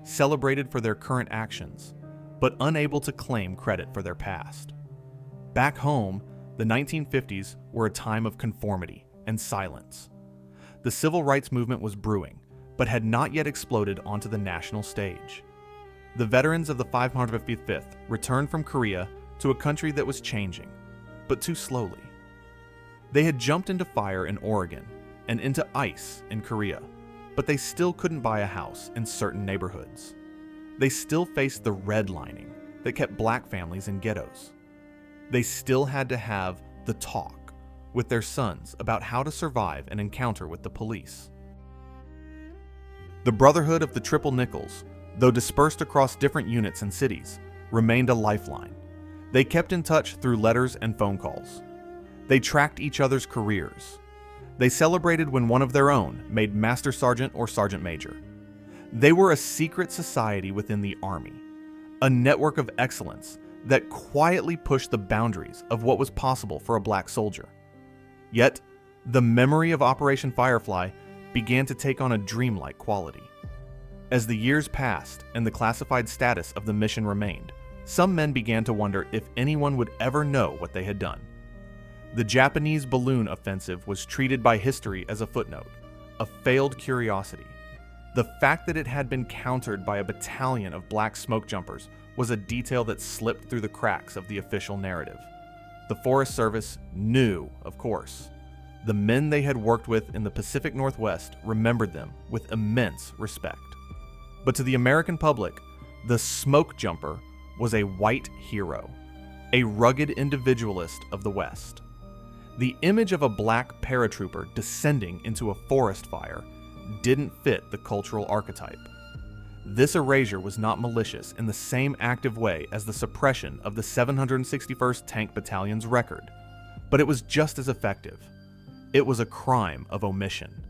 celebrated for their current actions, but unable to claim credit for their past. Back home, the 1950s were a time of conformity and silence. The civil rights movement was brewing, but had not yet exploded onto the national stage. The veterans of the 555th returned from Korea to a country that was changing, but too slowly. They had jumped into fire in Oregon and into ice in Korea, but they still couldn't buy a house in certain neighborhoods. They still faced the redlining that kept black families in ghettos. They still had to have the talk, with their sons about how to survive an encounter with the police. The Brotherhood of the Triple Nickles, though dispersed across different units and cities, remained a lifeline. They kept in touch through letters and phone calls. They tracked each other's careers. They celebrated when one of their own made Master Sergeant or Sergeant Major. They were a secret society within the Army, a network of excellence that quietly pushed the boundaries of what was possible for a black soldier. Yet, the memory of Operation Firefly began to take on a dreamlike quality. As the years passed and the classified status of the mission remained, some men began to wonder if anyone would ever know what they had done. The Japanese balloon offensive was treated by history as a footnote, a failed curiosity. The fact that it had been countered by a battalion of black smokejumpers was a detail that slipped through the cracks of the official narrative. The Forest Service knew, of course. The men they had worked with in the Pacific Northwest remembered them with immense respect. But to the American public, the smokejumper was a white hero, a rugged individualist of the West. The image of a black paratrooper descending into a forest fire didn't fit the cultural archetype. This erasure was not malicious in the same active way as the suppression of the 761st Tank Battalion's record, but it was just as effective. It was a crime of omission.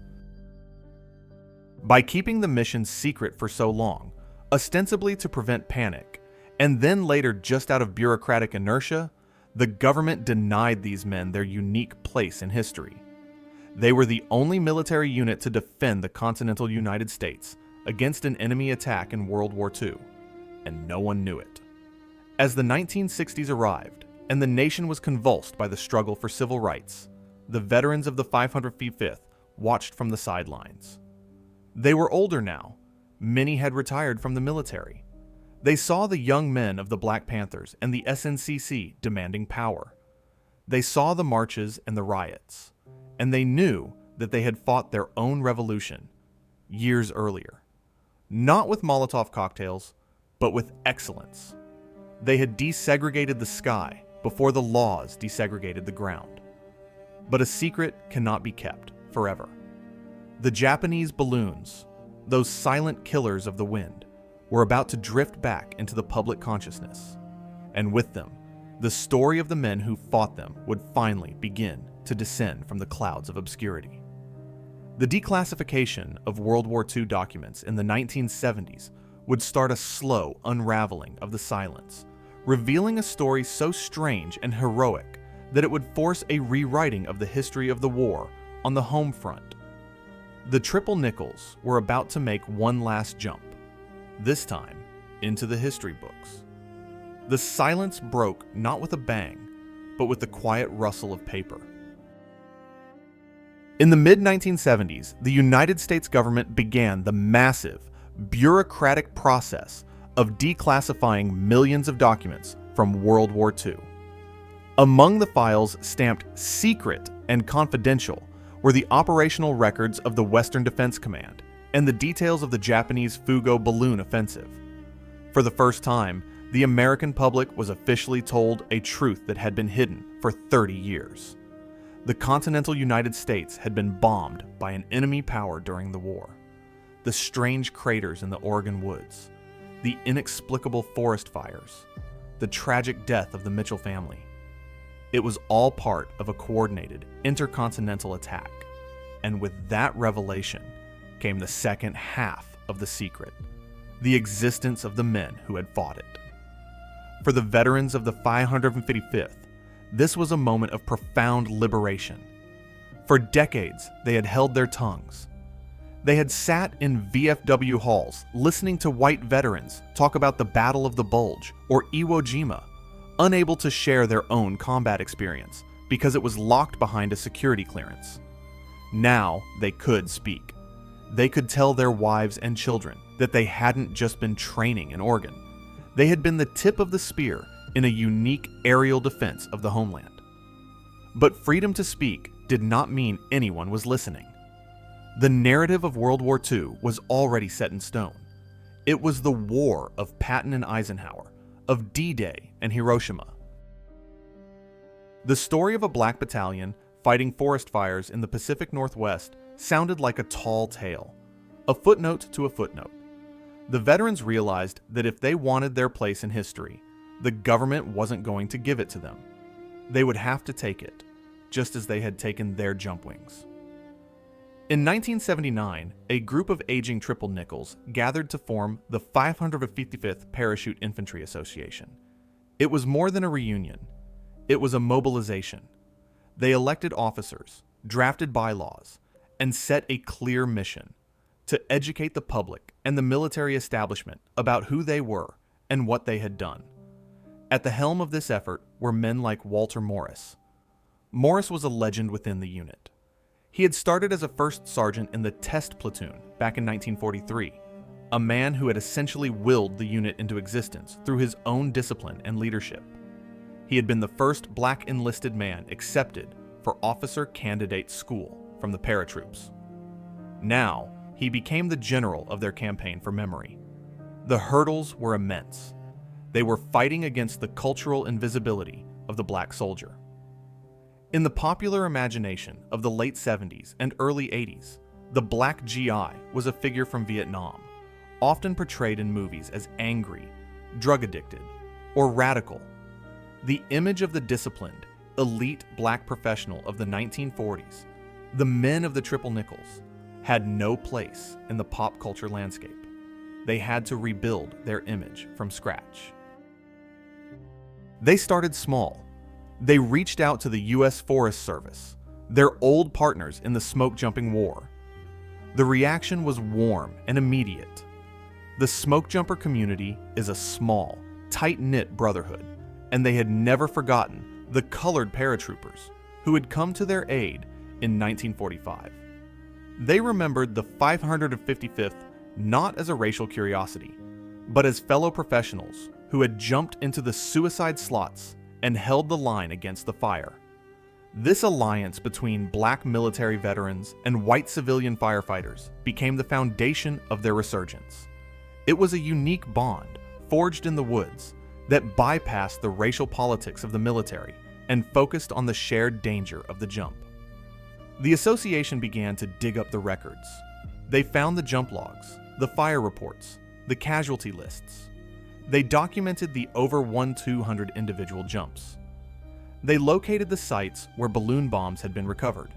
By keeping the mission secret for so long, ostensibly to prevent panic, and then later just out of bureaucratic inertia, the government denied these men their unique place in history. They were the only military unit to defend the continental United States against an enemy attack in World War II, and no one knew it. As the 1960s arrived, and the nation was convulsed by the struggle for civil rights, the veterans of the 555th watched from the sidelines. They were older now. Many had retired from the military. They saw the young men of the Black Panthers and the SNCC demanding power. They saw the marches and the riots, and they knew that they had fought their own revolution years earlier. Not with Molotov cocktails, but with excellence. They had desegregated the sky before the laws desegregated the ground. But a secret cannot be kept forever. The Japanese balloons, those silent killers of the wind, were about to drift back into the public consciousness. And with them, the story of the men who fought them would finally begin to descend from the clouds of obscurity. The declassification of World War II documents in the 1970s would start a slow unraveling of the silence, revealing a story so strange and heroic that it would force a rewriting of the history of the war on the home front. The Triple Nickles were about to make one last jump, this time into the history books. The silence broke not with a bang, but with the quiet rustle of paper. In the mid-1970s, the United States government began the massive, bureaucratic process of declassifying millions of documents from World War II. Among the files stamped secret and confidential were the operational records of the Western Defense Command and the details of the Japanese Fugo balloon offensive. For the first time, the American public was officially told a truth that had been hidden for 30 years. The continental United States had been bombed by an enemy power during the war. The strange craters in the Oregon woods, the inexplicable forest fires, the tragic death of the Mitchell family. It was all part of a coordinated intercontinental attack. And with that revelation came the second half of the secret, the existence of the men who had fought it. For the veterans of the 555th, this was a moment of profound liberation. For decades, they had held their tongues. They had sat in VFW halls listening to white veterans talk about the Battle of the Bulge or Iwo Jima, unable to share their own combat experience because it was locked behind a security clearance. Now they could speak. They could tell their wives and children that they hadn't just been training in Oregon. They had been the tip of the spear in a unique aerial defense of the homeland. But freedom to speak did not mean anyone was listening. The narrative of World War II was already set in stone. It was the war of Patton and Eisenhower, of D-Day and Hiroshima. The story of a black battalion fighting forest fires in the Pacific Northwest sounded like a tall tale, a footnote to a footnote. The veterans realized that if they wanted their place in history, the government wasn't going to give it to them. They would have to take it, just as they had taken their jump wings. In 1979, a group of aging triple Nickles gathered to form the 555th Parachute Infantry Association. It was more than a reunion. It was a mobilization. They elected officers, drafted bylaws, and set a clear mission to educate the public and the military establishment about who they were and what they had done. At the helm of this effort were men like Walter Morris. Morris was a legend within the unit. He had started as a first sergeant in the Test Platoon back in 1943, a man who had essentially willed the unit into existence through his own discipline and leadership. He had been the first black enlisted man accepted for officer candidate school from the Paratroopers. Now, he became the general of their campaign for memory. The hurdles were immense. They were fighting against the cultural invisibility of the black soldier. In the popular imagination of the late 70s and early 80s, the black GI was a figure from Vietnam, often portrayed in movies as angry, drug-addicted, or radical. The image of the disciplined, elite black professional of the 1940s, the men of the Triple Nickles, had no place in the pop culture landscape. They had to rebuild their image from scratch. They started small. They reached out to the U.S. Forest Service, their old partners in the smoke-jumping war. The reaction was warm and immediate. The smoke-jumper community is a small, tight-knit brotherhood, and they had never forgotten the colored paratroopers who had come to their aid in 1945. They remembered the 555th not as a racial curiosity, but as fellow professionals who had jumped into the suicide slots and held the line against the fire. This alliance between black military veterans and white civilian firefighters became the foundation of their resurgence. It was a unique bond forged in the woods that bypassed the racial politics of the military and focused on the shared danger of the jump. The association began to dig up the records. They found the jump logs, the fire reports, the casualty lists. They documented the over 1,200 individual jumps. They located the sites where balloon bombs had been recovered.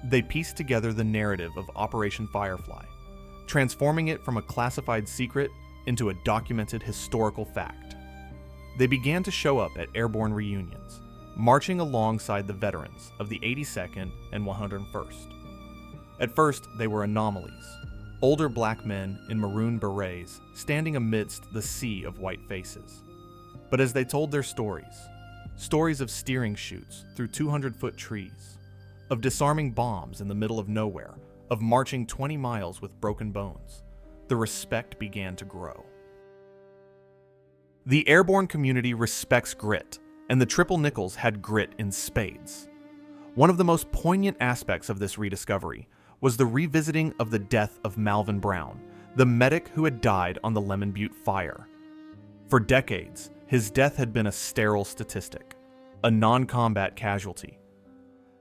They pieced together the narrative of Operation Firefly, transforming it from a classified secret into a documented historical fact. They began to show up at airborne reunions, marching alongside the veterans of the 82nd and 101st. At first, they were anomalies, older black men in maroon berets standing amidst the sea of white faces. But as they told their stories of steering chutes through 200-foot trees, of disarming bombs in the middle of nowhere, of marching 20 miles with broken bones, the respect began to grow. The airborne community respects grit, and the Triple Nickles had grit in spades. One of the most poignant aspects of this rediscovery was the revisiting of the death of Malvin Brown, the medic who had died on the Lemon Butte fire. For decades, his death had been a sterile statistic, a non-combat casualty.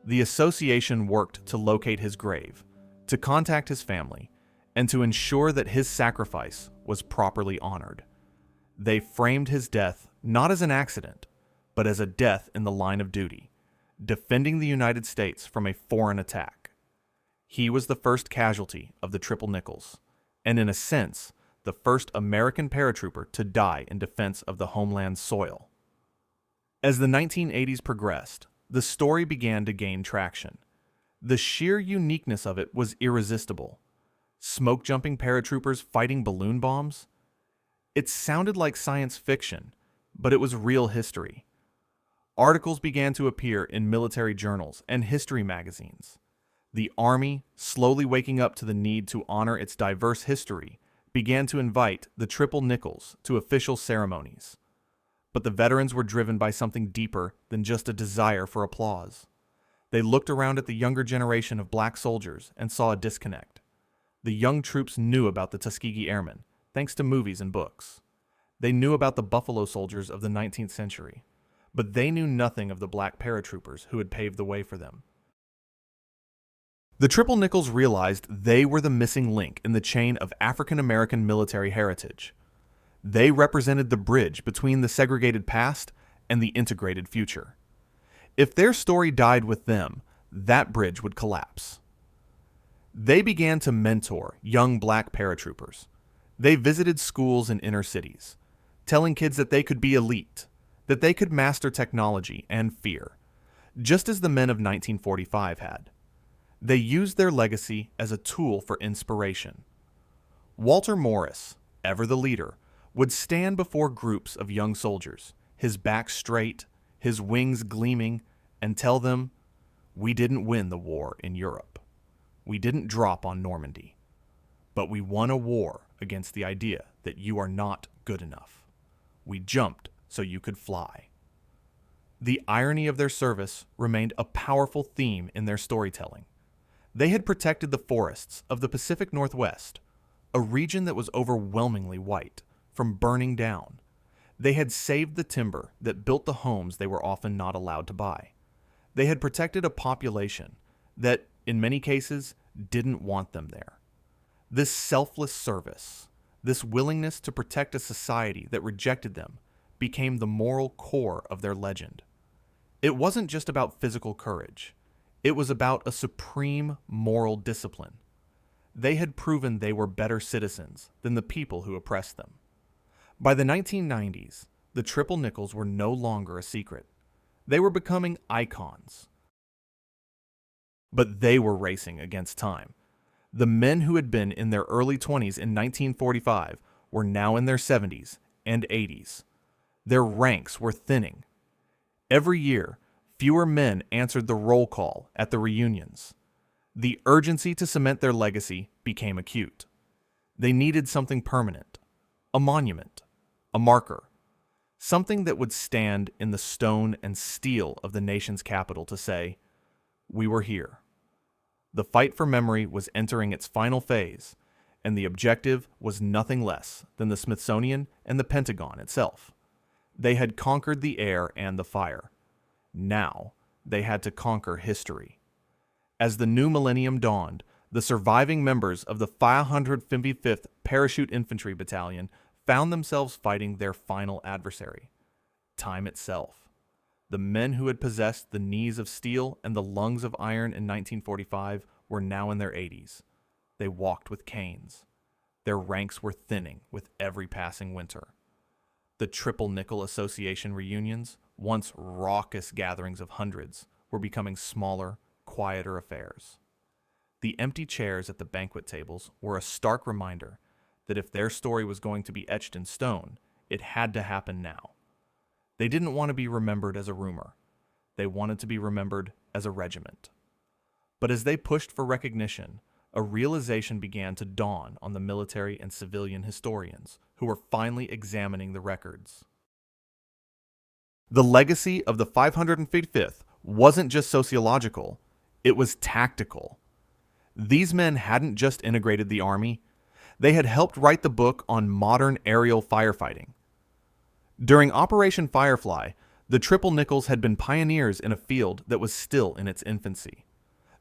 The association worked to locate his grave, to contact his family, and to ensure that his sacrifice was properly honored. They framed his death not as an accident, but as a death in the line of duty, defending the United States from a foreign attack. He was the first casualty of the Triple Nickles, and in a sense, the first American paratrooper to die in defense of the homeland's soil. As the 1980s progressed, the story began to gain traction. The sheer uniqueness of it was irresistible. Smoke-jumping paratroopers fighting balloon bombs? It sounded like science fiction, but it was real history. Articles began to appear in military journals and history magazines. The Army, slowly waking up to the need to honor its diverse history, began to invite the Triple Nickles to official ceremonies. But the veterans were driven by something deeper than just a desire for applause. They looked around at the younger generation of black soldiers and saw a disconnect. The young troops knew about the Tuskegee Airmen, thanks to movies and books. They knew about the Buffalo Soldiers of the 19th century, but they knew nothing of the black paratroopers who had paved the way for them, The Triple Nickles realized they were the missing link in the chain of African American military heritage. They represented the bridge between the segregated past and the integrated future. If their story died with them, that bridge would collapse. They began to mentor young black paratroopers. They visited schools in inner cities, telling kids that they could be elite, that they could master technology and fear, just as the men of 1945 had. They used their legacy as a tool for inspiration. Walter Morris, ever the leader, would stand before groups of young soldiers, his back straight, his wings gleaming, and tell them, "We didn't win the war in Europe. We didn't drop on Normandy. But we won a war against the idea that you are not good enough. We jumped so you could fly." The irony of their service remained a powerful theme in their storytelling. They had protected the forests of the Pacific Northwest, a region that was overwhelmingly white, from burning down. They had saved the timber that built the homes they were often not allowed to buy. They had protected a population that, in many cases, didn't want them there. This selfless service, this willingness to protect a society that rejected them, became the moral core of their legend. It wasn't just about physical courage. It was about a supreme moral discipline. They had proven they were better citizens than the people who oppressed them. By the 1990s, the Triple Nickles were no longer a secret. They were becoming icons. But they were racing against time. The men who had been in their early 20s in 1945 were now in their 70s and 80s. Their ranks were thinning. Every year, fewer men answered the roll call at the reunions. The urgency to cement their legacy became acute. They needed something permanent, a monument, a marker, something that would stand in the stone and steel of the nation's capital to say, "We were here." The fight for memory was entering its final phase, and the objective was nothing less than the Smithsonian and the Pentagon itself. They had conquered the air and the fire. Now, they had to conquer history. As the new millennium dawned, the surviving members of the 555th Parachute Infantry Battalion found themselves fighting their final adversary, time itself. The men who had possessed the knees of steel and the lungs of iron in 1945 were now in their 80s. They walked with canes. Their ranks were thinning with every passing winter. The Triple Nickel Association reunions, once raucous gatherings of hundreds, were becoming smaller, quieter affairs. The empty chairs at the banquet tables were a stark reminder that if their story was going to be etched in stone, it had to happen now. They didn't want to be remembered as a rumor. They wanted to be remembered as a regiment. But as they pushed for recognition, a realization began to dawn on the military and civilian historians who were finally examining the records. The legacy of the 555th wasn't just sociological, it was tactical. These men hadn't just integrated the Army, they had helped write the book on modern aerial firefighting. During Operation Firefly, the Triple Nickles had been pioneers in a field that was still in its infancy.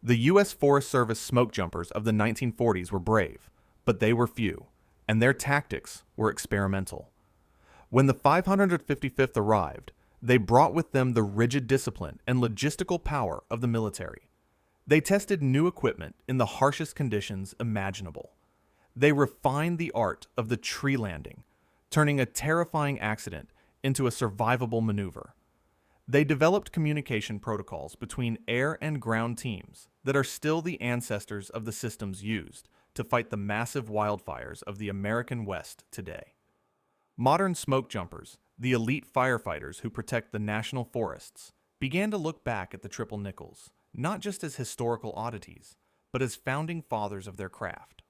The U.S. Forest Service smokejumpers of the 1940s were brave, but they were few, and their tactics were experimental. When the 555th arrived, they brought with them the rigid discipline and logistical power of the military. They tested new equipment in the harshest conditions imaginable. They refined the art of the tree landing, turning a terrifying accident into a survivable maneuver. They developed communication protocols between air and ground teams that are still the ancestors of the systems used to fight the massive wildfires of the American West today. Modern smoke jumpers, the elite firefighters who protect the national forests, began to look back at the Triple Nickles, not just as historical oddities, but as founding fathers of their craft.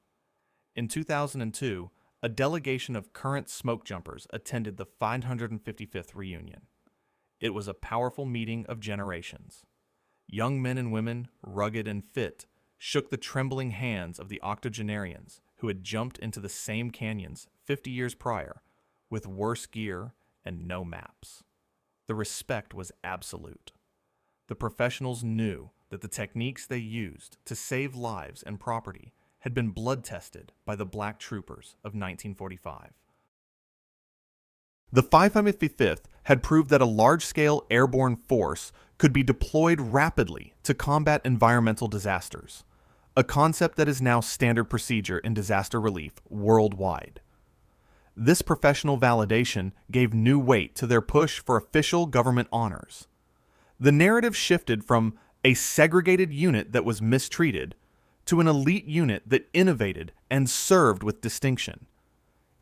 In 2002, a delegation of current smoke jumpers attended the 555th reunion. It was a powerful meeting of generations. Young men and women, rugged and fit, shook the trembling hands of the octogenarians who had jumped into the same canyons 50 years prior, with worse gear and no maps. The respect was absolute. The professionals knew that the techniques they used to save lives and property had been blood-tested by the Black Troopers of 1945. The 555th had proved that a large-scale airborne force could be deployed rapidly to combat environmental disasters, a concept that is now standard procedure in disaster relief worldwide. This professional validation gave new weight to their push for official government honors. The narrative shifted from a segregated unit that was mistreated to an elite unit that innovated and served with distinction.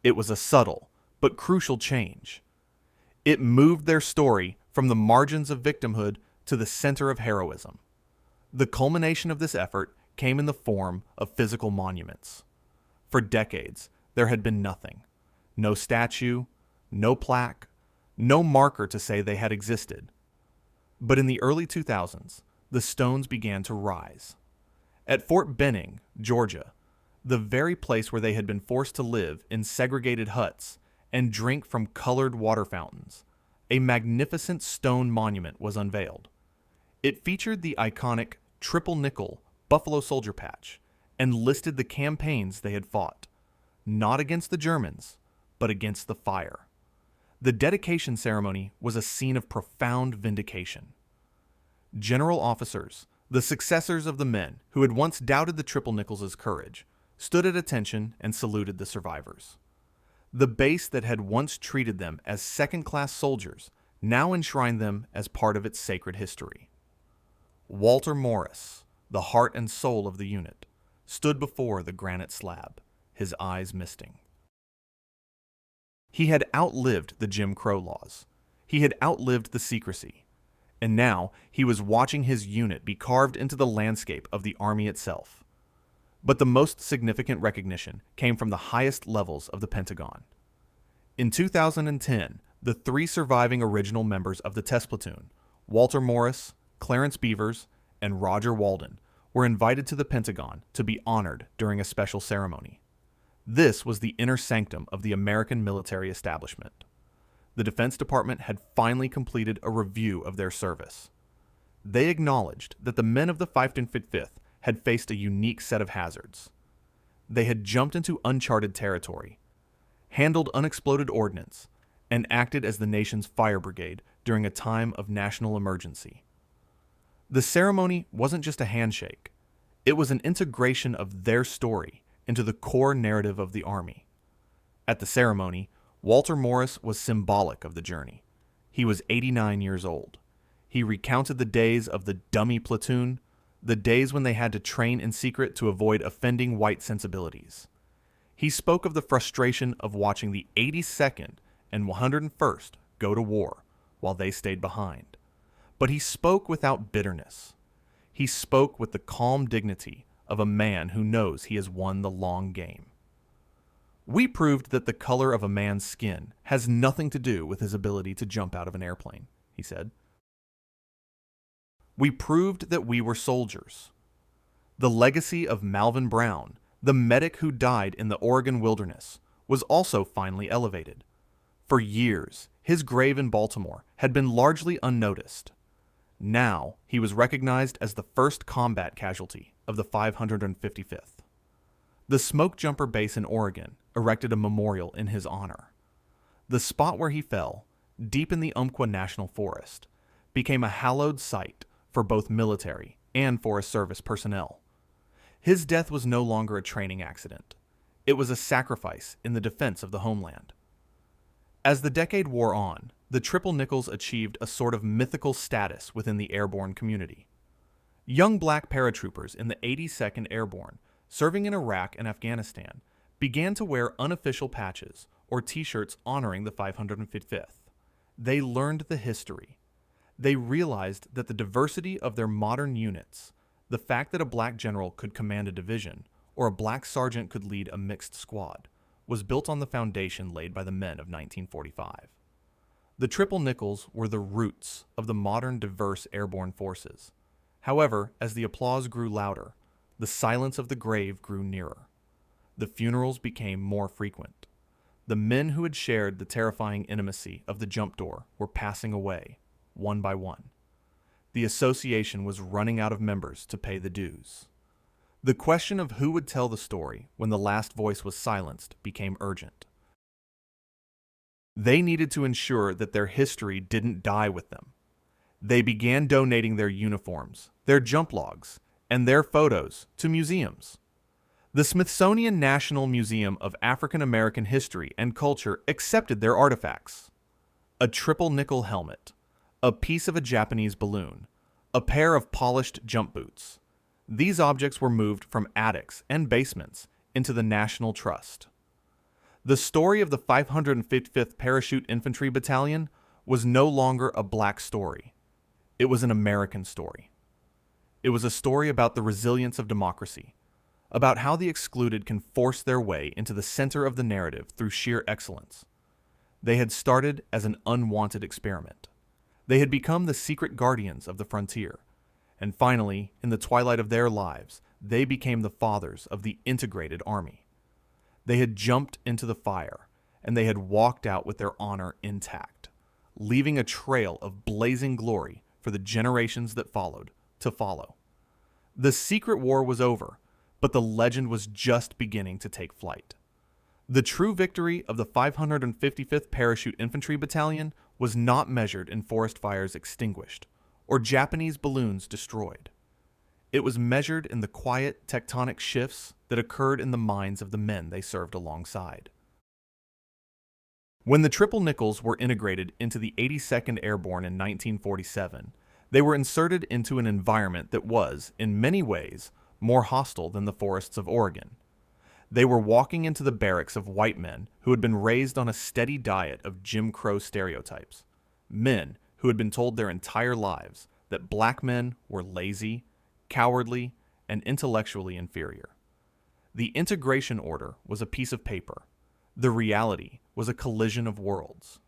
It was a subtle but crucial change. It moved their story from the margins of victimhood to the center of heroism. The culmination of this effort came in the form of physical monuments. For decades, there had been nothing. No statue, no plaque, no marker to say they had existed. But in the early 2000s, the stones began to rise. At Fort Benning, Georgia, the very place where they had been forced to live in segregated huts and drink from colored water fountains, a magnificent stone monument was unveiled. It featured the iconic triple nickel buffalo soldier patch and listed the campaigns they had fought, not against the Germans, but against the fire. The dedication ceremony was a scene of profound vindication. General officers, the successors of the men who had once doubted the Triple Nickels' courage, stood at attention and saluted the survivors. The base that had once treated them as second-class soldiers now enshrined them as part of its sacred history. Walter Morris, the heart and soul of the unit, stood before the granite slab, his eyes misting. He had outlived the Jim Crow laws. He had outlived the secrecy. And now he was watching his unit be carved into the landscape of the Army itself. But the most significant recognition came from the highest levels of the Pentagon. In 2010, the three surviving original members of the test platoon, Walter Morris, Clarence Beavers, and Roger Walden, were invited to the Pentagon to be honored during a special ceremony. This was the inner sanctum of the American military establishment. The Defense Department had finally completed a review of their service. They acknowledged that the men of the 555th had faced a unique set of hazards. They had jumped into uncharted territory, handled unexploded ordnance, and acted as the nation's fire brigade during a time of national emergency. The ceremony wasn't just a handshake. It was an integration of their story into the core narrative of the Army. At the ceremony, Walter Morris was symbolic of the journey. He was 89 years old. He recounted the days of the dummy platoon, the days when they had to train in secret to avoid offending white sensibilities. He spoke of the frustration of watching the 82nd and 101st go to war while they stayed behind. But he spoke without bitterness. He spoke with the calm dignity of a man who knows he has won the long game. We proved that the color of a man's skin has nothing to do with his ability to jump out of an airplane, he said. We proved that we were soldiers. The legacy of Malvin Brown, the medic who died in the Oregon wilderness, was also finally elevated. For years, his grave in Baltimore had been largely unnoticed. Now, he was recognized as the first combat casualty of the 555th. The Smokejumper base in Oregon erected a memorial in his honor. The spot where he fell, deep in the Umpqua National Forest, became a hallowed site for both military and Forest Service personnel. His death was no longer a training accident. It was a sacrifice in the defense of the homeland. As the decade wore on, the Triple Nickels achieved a sort of mythical status within the airborne community. Young black paratroopers in the 82nd Airborne, serving in Iraq and Afghanistan, began to wear unofficial patches or t-shirts honoring the 555th. They learned the history. They realized that the diversity of their modern units, the fact that a black general could command a division or a black sergeant could lead a mixed squad, was built on the foundation laid by the men of 1945. The Triple Nickels were the roots of the modern diverse airborne forces. However, as the applause grew louder, the silence of the grave grew nearer. The funerals became more frequent. The men who had shared the terrifying intimacy of the jump door were passing away, one by one. The association was running out of members to pay the dues. The question of who would tell the story when the last voice was silenced became urgent. They needed to ensure that their history didn't die with them. They began donating their uniforms, their jump logs, and their photos to museums. The Smithsonian National Museum of African American History and Culture accepted their artifacts. A triple nickel helmet, a piece of a Japanese balloon, a pair of polished jump boots. These objects were moved from attics and basements into the National Trust. The story of the 555th Parachute Infantry Battalion was no longer a black story. It was an American story. It was a story about the resilience of democracy, about how the excluded can force their way into the center of the narrative through sheer excellence. They had started as an unwanted experiment. They had become the secret guardians of the frontier, and finally, in the twilight of their lives, they became the fathers of the integrated army. They had jumped into the fire, and they had walked out with their honor intact, leaving a trail of blazing glory for the generations that followed to follow. The secret war was over, but the legend was just beginning to take flight. The true victory of the 555th Parachute Infantry Battalion was not measured in forest fires extinguished or Japanese balloons destroyed. It was measured in the quiet tectonic shifts that occurred in the minds of the men they served alongside. When the triple Nickles were integrated into the 82nd Airborne in 1947, they were inserted into an environment that was, in many ways, more hostile than the forests of Oregon. They were walking into the barracks of white men who had been raised on a steady diet of Jim Crow stereotypes. Men who had been told their entire lives that black men were lazy, cowardly, and intellectually inferior. The integration order was a piece of paper. The reality was a collision of worlds.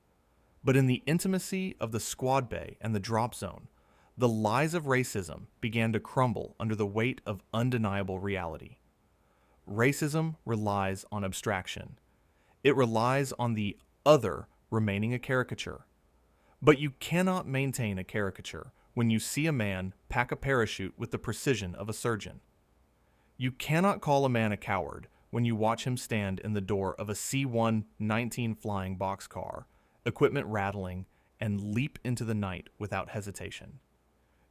But in the intimacy of the squad bay and the drop zone, the lies of racism began to crumble under the weight of undeniable reality. Racism relies on abstraction. It relies on the other remaining a caricature. But you cannot maintain a caricature when you see a man pack a parachute with the precision of a surgeon. You cannot call a man a coward when you watch him stand in the door of a C-119 flying boxcar, equipment rattling, and leap into the night without hesitation.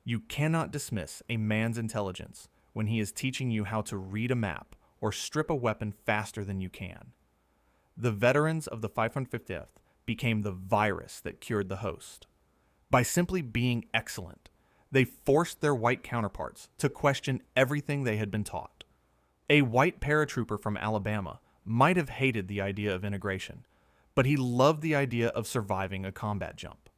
You cannot dismiss a man's intelligence when he is teaching you how to read a map or strip a weapon faster than you can. The veterans of the 555th became the virus that cured the host. By simply being excellent, they forced their white counterparts to question everything they had been taught. A white paratrooper from Alabama might have hated the idea of integration, but he loved the idea of surviving a combat jump.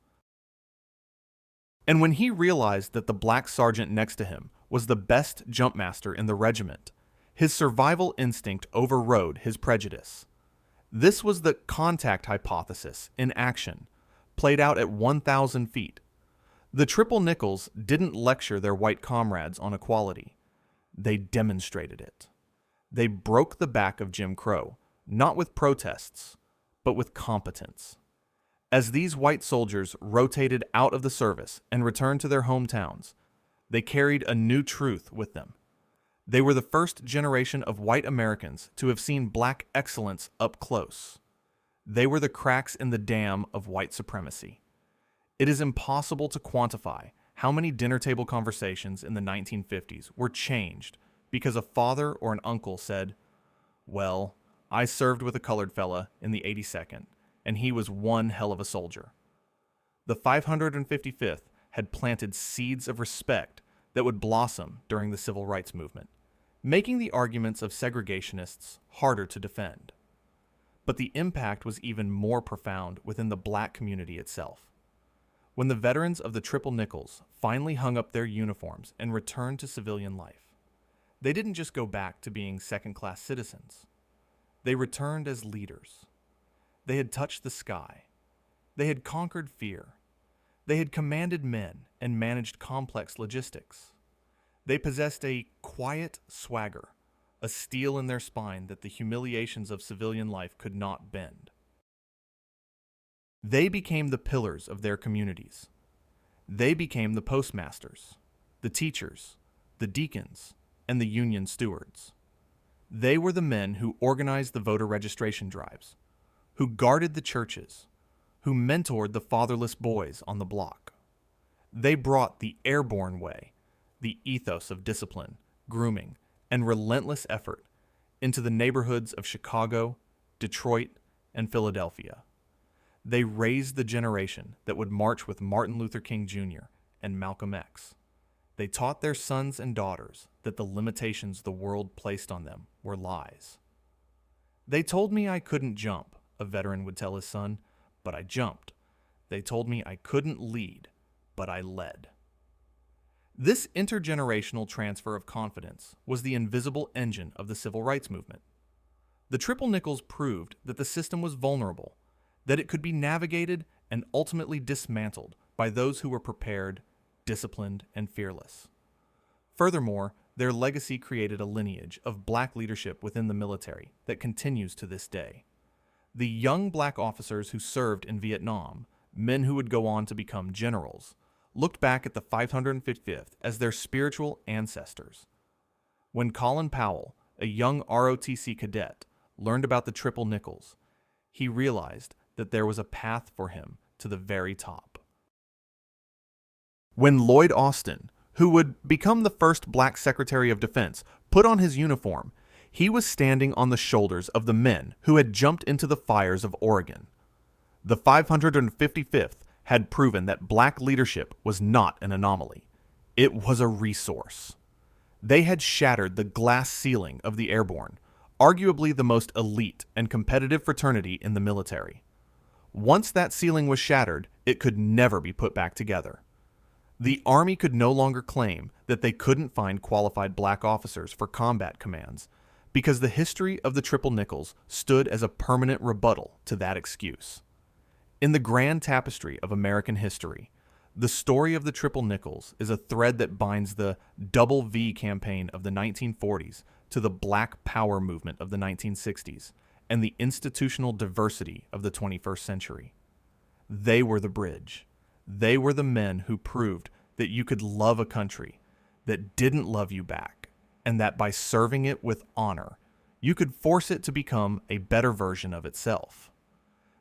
And when he realized that the black sergeant next to him was the best jump master in the regiment, his survival instinct overrode his prejudice. This was the contact hypothesis in action, played out at 1,000 feet. The triple Nickles didn't lecture their white comrades on equality. They demonstrated it. They broke the back of Jim Crow, not with protests, but with competence. As these white soldiers rotated out of the service and returned to their hometowns, they carried a new truth with them. They were the first generation of white Americans to have seen black excellence up close. They were the cracks in the dam of white supremacy. It is impossible to quantify how many dinner table conversations in the 1950s were changed because a father or an uncle said, "Well, I served with a colored fella in the 82nd, and he was one hell of a soldier." The 555th had planted seeds of respect that would blossom during the civil rights movement, making the arguments of segregationists harder to defend. But the impact was even more profound within the black community itself. When the veterans of the Triple Nickles finally hung up their uniforms and returned to civilian life, they didn't just go back to being second-class citizens. They returned as leaders. They had touched the sky. They had conquered fear. They had commanded men and managed complex logistics. They possessed a quiet swagger, a steel in their spine that the humiliations of civilian life could not bend. They became the pillars of their communities. They became the postmasters, the teachers, the deacons, and the union stewards. They were the men who organized the voter registration drives, who guarded the churches, who mentored the fatherless boys on the block. They brought the airborne way, the ethos of discipline, grooming, and relentless effort into the neighborhoods of Chicago, Detroit, and Philadelphia. They raised the generation that would march with Martin Luther King Jr. and Malcolm X. They taught their sons and daughters that the limitations the world placed on them were lies. They told me I couldn't jump, a veteran would tell his son, but I jumped. They told me I couldn't lead, but I led. This intergenerational transfer of confidence was the invisible engine of the civil rights movement. The Triple Nickles proved that the system was vulnerable, that it could be navigated and ultimately dismantled by those who were prepared, disciplined, and fearless. Furthermore, their legacy created a lineage of black leadership within the military that continues to this day. The young black officers who served in Vietnam, men who would go on to become generals, looked back at the 555th as their spiritual ancestors. When Colin Powell, a young ROTC cadet, learned about the Triple Nickles, he realized that there was a path for him to the very top. When Lloyd Austin, who would become the first black Secretary of Defense, put on his uniform, he was standing on the shoulders of the men who had jumped into the fires of Oregon. The 555th had proven that black leadership was not an anomaly. It was a resource. They had shattered the glass ceiling of the airborne, arguably the most elite and competitive fraternity in the military. Once that ceiling was shattered, it could never be put back together. The Army could no longer claim that they couldn't find qualified black officers for combat commands, because the history of the Triple Nickles stood as a permanent rebuttal to that excuse. In the grand tapestry of American history, the story of the Triple Nickles is a thread that binds the Double V campaign of the 1940s to the Black Power movement of the 1960s and the institutional diversity of the 21st century. They were the bridge. They were the men who proved that you could love a country that didn't love you back, and that by serving it with honor, you could force it to become a better version of itself.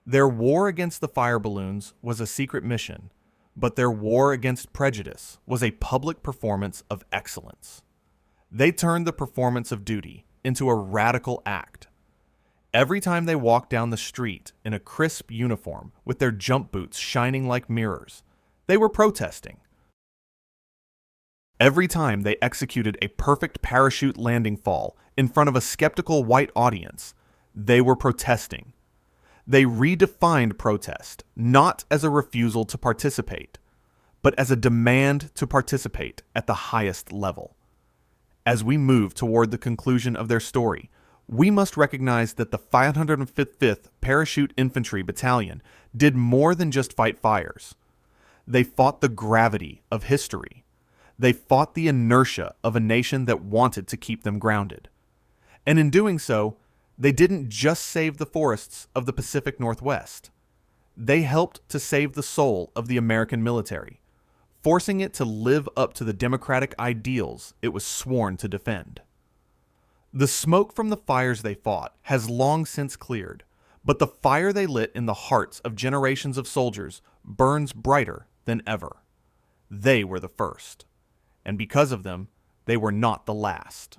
Their war against the fire balloons was a secret mission, but their war against prejudice was a public performance of excellence. They turned the performance of duty into a radical act. Every time they walked down the street in a crisp uniform with their jump boots shining like mirrors, they were protesting. Every time they executed a perfect parachute landing fall in front of a skeptical white audience, they were protesting. They redefined protest, not as a refusal to participate, but as a demand to participate at the highest level. As we move toward the conclusion of their story, we must recognize that the 555th Parachute Infantry Battalion did more than just fight fires. They fought the gravity of history. They fought the inertia of a nation that wanted to keep them grounded. And in doing so, they didn't just save the forests of the Pacific Northwest. They helped to save the soul of the American military, forcing it to live up to the democratic ideals it was sworn to defend. The smoke from the fires they fought has long since cleared, but the fire they lit in the hearts of generations of soldiers burns brighter than ever. They were the first, and because of them, they were not the last.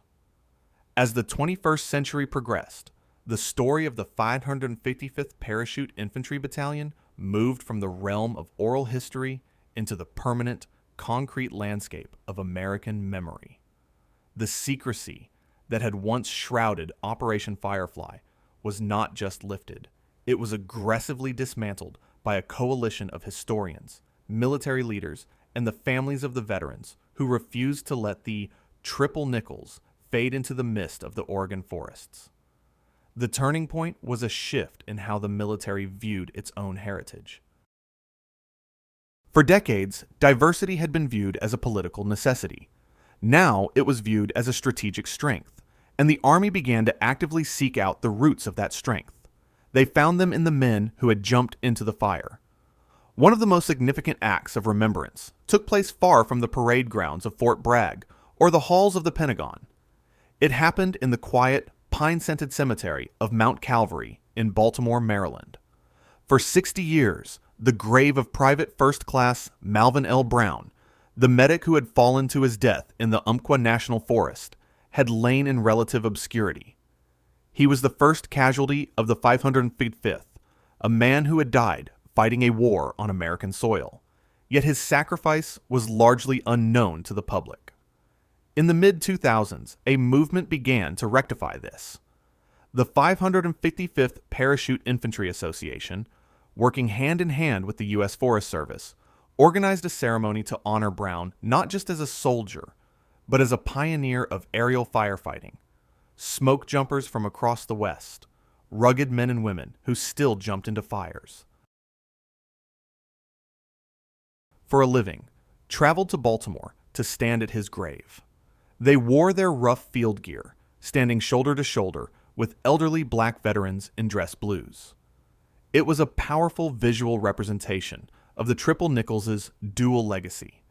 As the 21st century progressed, the story of the 555th Parachute Infantry Battalion moved from the realm of oral history into the permanent, concrete landscape of American memory. The secrecy that had once shrouded Operation Firefly was not just lifted, it was aggressively dismantled by a coalition of historians, military leaders, and the families of the veterans who refused to let the Triple Nickles fade into the mist of the Oregon forests. The turning point was a shift in how the military viewed its own heritage. For decades, diversity had been viewed as a political necessity. Now it was viewed as a strategic strength, and the Army began to actively seek out the roots of that strength. They found them in the men who had jumped into the fire. One of the most significant acts of remembrance took place far from the parade grounds of Fort Bragg or the halls of the Pentagon. It happened in the quiet, pine-scented cemetery of Mount Calvary in Baltimore, Maryland. For 60 years, the grave of Private First Class Malvin L. Brown, the medic who had fallen to his death in the Umpqua National Forest, had lain in relative obscurity. He was the first casualty of the 555th, a man who had died fighting a war on American soil, yet his sacrifice was largely unknown to the public. In the mid-2000s, a movement began to rectify this. The 555th Parachute Infantry Association, working hand-in-hand with the U.S. Forest Service, organized a ceremony to honor Brown not just as a soldier, but as a pioneer of aerial firefighting, smoke jumpers from across the West, rugged men and women who still jumped into fires. For a living, traveled to Baltimore to stand at his grave. They wore their rough field gear, standing shoulder to shoulder with elderly black veterans in dress blues. It was a powerful visual representation of the Triple Nickles' dual legacy.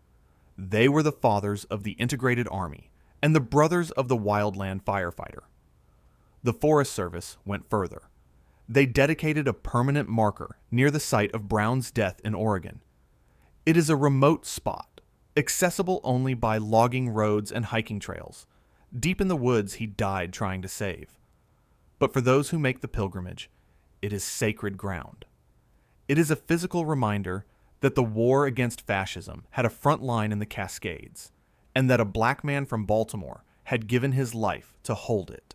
They were the fathers of the integrated army and the brothers of the wildland firefighter. The Forest Service went further. They dedicated a permanent marker near the site of Brown's death in Oregon. It is a remote spot, accessible only by logging roads and hiking trails, deep in the woods he died trying to save. But for those who make the pilgrimage, it is sacred ground. It is a physical reminder that the war against fascism had a front line in the Cascades, and that a black man from Baltimore had given his life to hold it.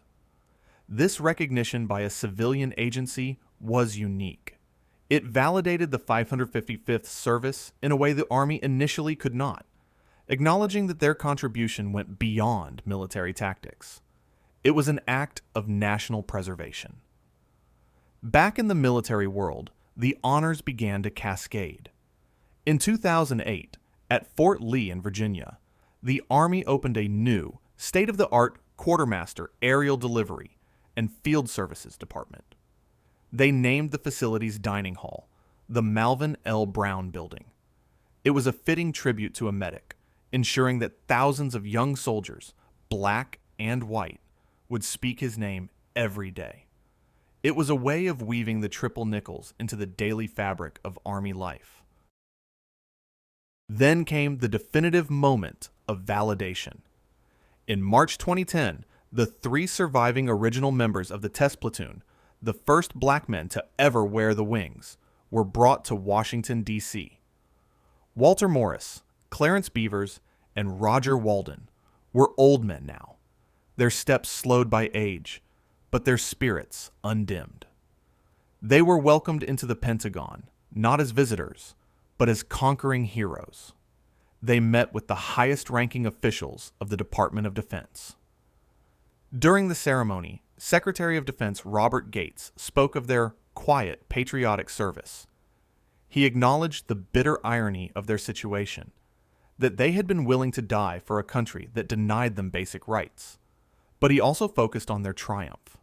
This recognition by a civilian agency was unique. It validated the 555th service in a way the Army initially could not, acknowledging that their contribution went beyond military tactics. It was an act of national preservation. Back in the military world, the honors began to cascade. In 2008, at Fort Lee in Virginia, the Army opened a new, state-of-the-art quartermaster aerial delivery and field services department. They named the facility's dining hall the Malvin L. Brown Building. It was a fitting tribute to a medic, ensuring that thousands of young soldiers, black and white, would speak his name every day. It was a way of weaving the Triple Nickles into the daily fabric of Army life. Then came the definitive moment of validation. In March 2010, the 3 surviving original members of the test platoon, the first black men to ever wear the wings, were brought to Washington, D.C. Walter Morris, Clarence Beavers, and Roger Walden were old men now, their steps slowed by age, but their spirits undimmed. They were welcomed into the Pentagon, not as visitors, but as conquering heroes. They met with the highest-ranking officials of the Department of Defense. During the ceremony, Secretary of Defense Robert Gates spoke of their quiet, patriotic service. He acknowledged the bitter irony of their situation, that they had been willing to die for a country that denied them basic rights. But he also focused on their triumph.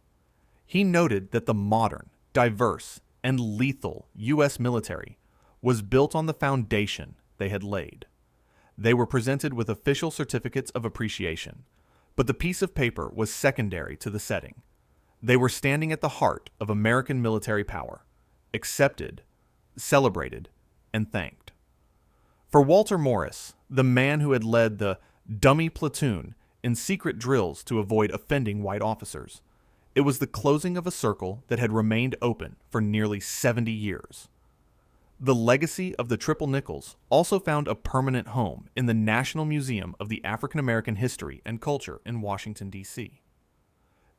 He noted that the modern, diverse, and lethal U.S. military was built on the foundation they had laid. They were presented with official certificates of appreciation, but the piece of paper was secondary to the setting. They were standing at the heart of American military power, accepted, celebrated, and thanked. For Walter Morris, the man who had led the dummy platoon in secret drills to avoid offending white officers, it was the closing of a circle that had remained open for nearly 70 years. The legacy of the Triple Nickles also found a permanent home in the National Museum of the African American History and Culture in Washington, D.C.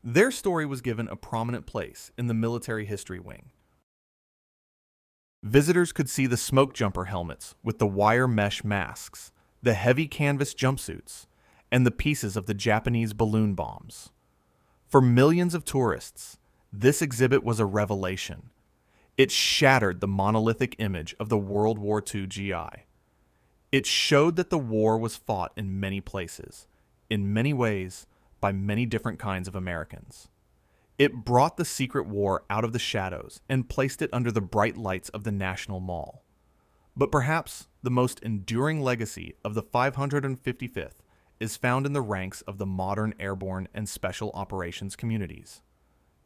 Their story was given a prominent place in the military history wing. Visitors could see the smoke jumper helmets with the wire mesh masks, the heavy canvas jumpsuits, and the pieces of the Japanese balloon bombs. For millions of tourists, this exhibit was a revelation. It shattered the monolithic image of the World War II GI. It showed that the war was fought in many places, in many ways, by many different kinds of Americans. It brought the secret war out of the shadows and placed it under the bright lights of the National Mall. But perhaps the most enduring legacy of the 555th is found in the ranks of the modern airborne and special operations communities.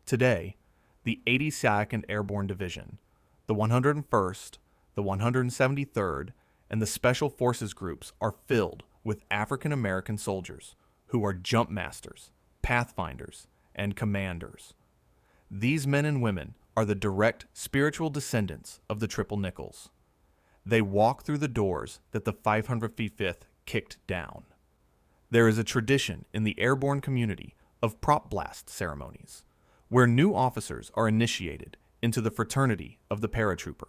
Today, the 82nd Airborne Division, the 101st, the 173rd, and the Special Forces groups are filled with African American soldiers who are jump masters, pathfinders, and commanders. These men and women are the direct spiritual descendants of the Triple Nickles. They walk through the doors that the 555th kicked down. There is a tradition in the airborne community of prop blast ceremonies, where new officers are initiated into the fraternity of the Paratrooper.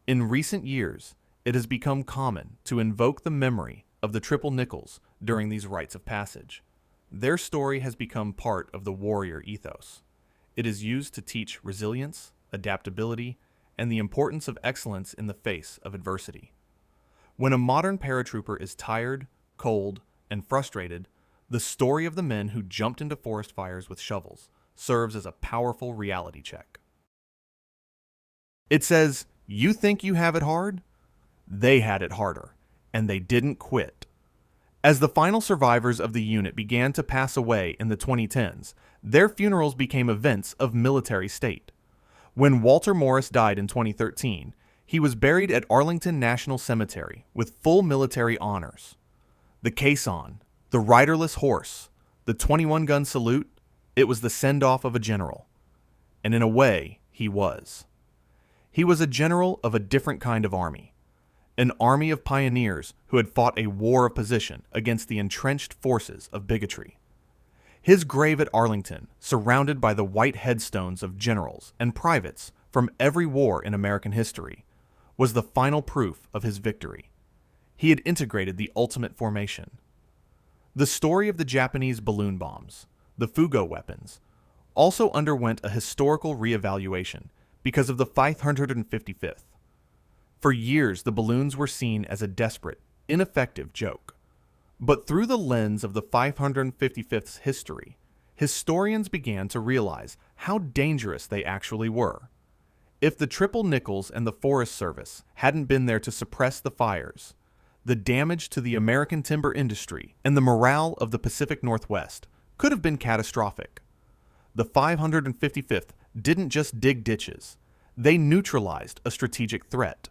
In recent years, it has become common to invoke the memory of the Triple Nickles during these rites of passage. Their story has become part of the warrior ethos. It is used to teach resilience, adaptability, and the importance of excellence in the face of adversity. When a modern paratrooper is tired, cold, and frustrated, the story of the men who jumped into forest fires with shovels serves as a powerful reality check. It says, "You think you have it hard? They had it harder, and they didn't quit." As the final survivors of the unit began to pass away in the 2010s, their funerals became events of military state. When Walter Morris died in 2013, he was buried at Arlington National Cemetery with full military honors. The caisson, the riderless horse, the 21-gun salute, it was the send-off of a general. And in a way, he was. He was a general of a different kind of army. An army of pioneers who had fought a war of position against the entrenched forces of bigotry. His grave at Arlington, surrounded by the white headstones of generals and privates from every war in American history, was the final proof of his victory. He had integrated the ultimate formation. The story of the Japanese balloon bombs, the Fugo weapons, also underwent a historical reevaluation because of the 555th. For years, the balloons were seen as a desperate, ineffective joke. But through the lens of the 555th's history, historians began to realize how dangerous they actually were. If the Triple Nickles and the Forest Service hadn't been there to suppress the fires, the damage to the American timber industry and the morale of the Pacific Northwest could have been catastrophic. The 555th didn't just dig ditches, they neutralized a strategic threat.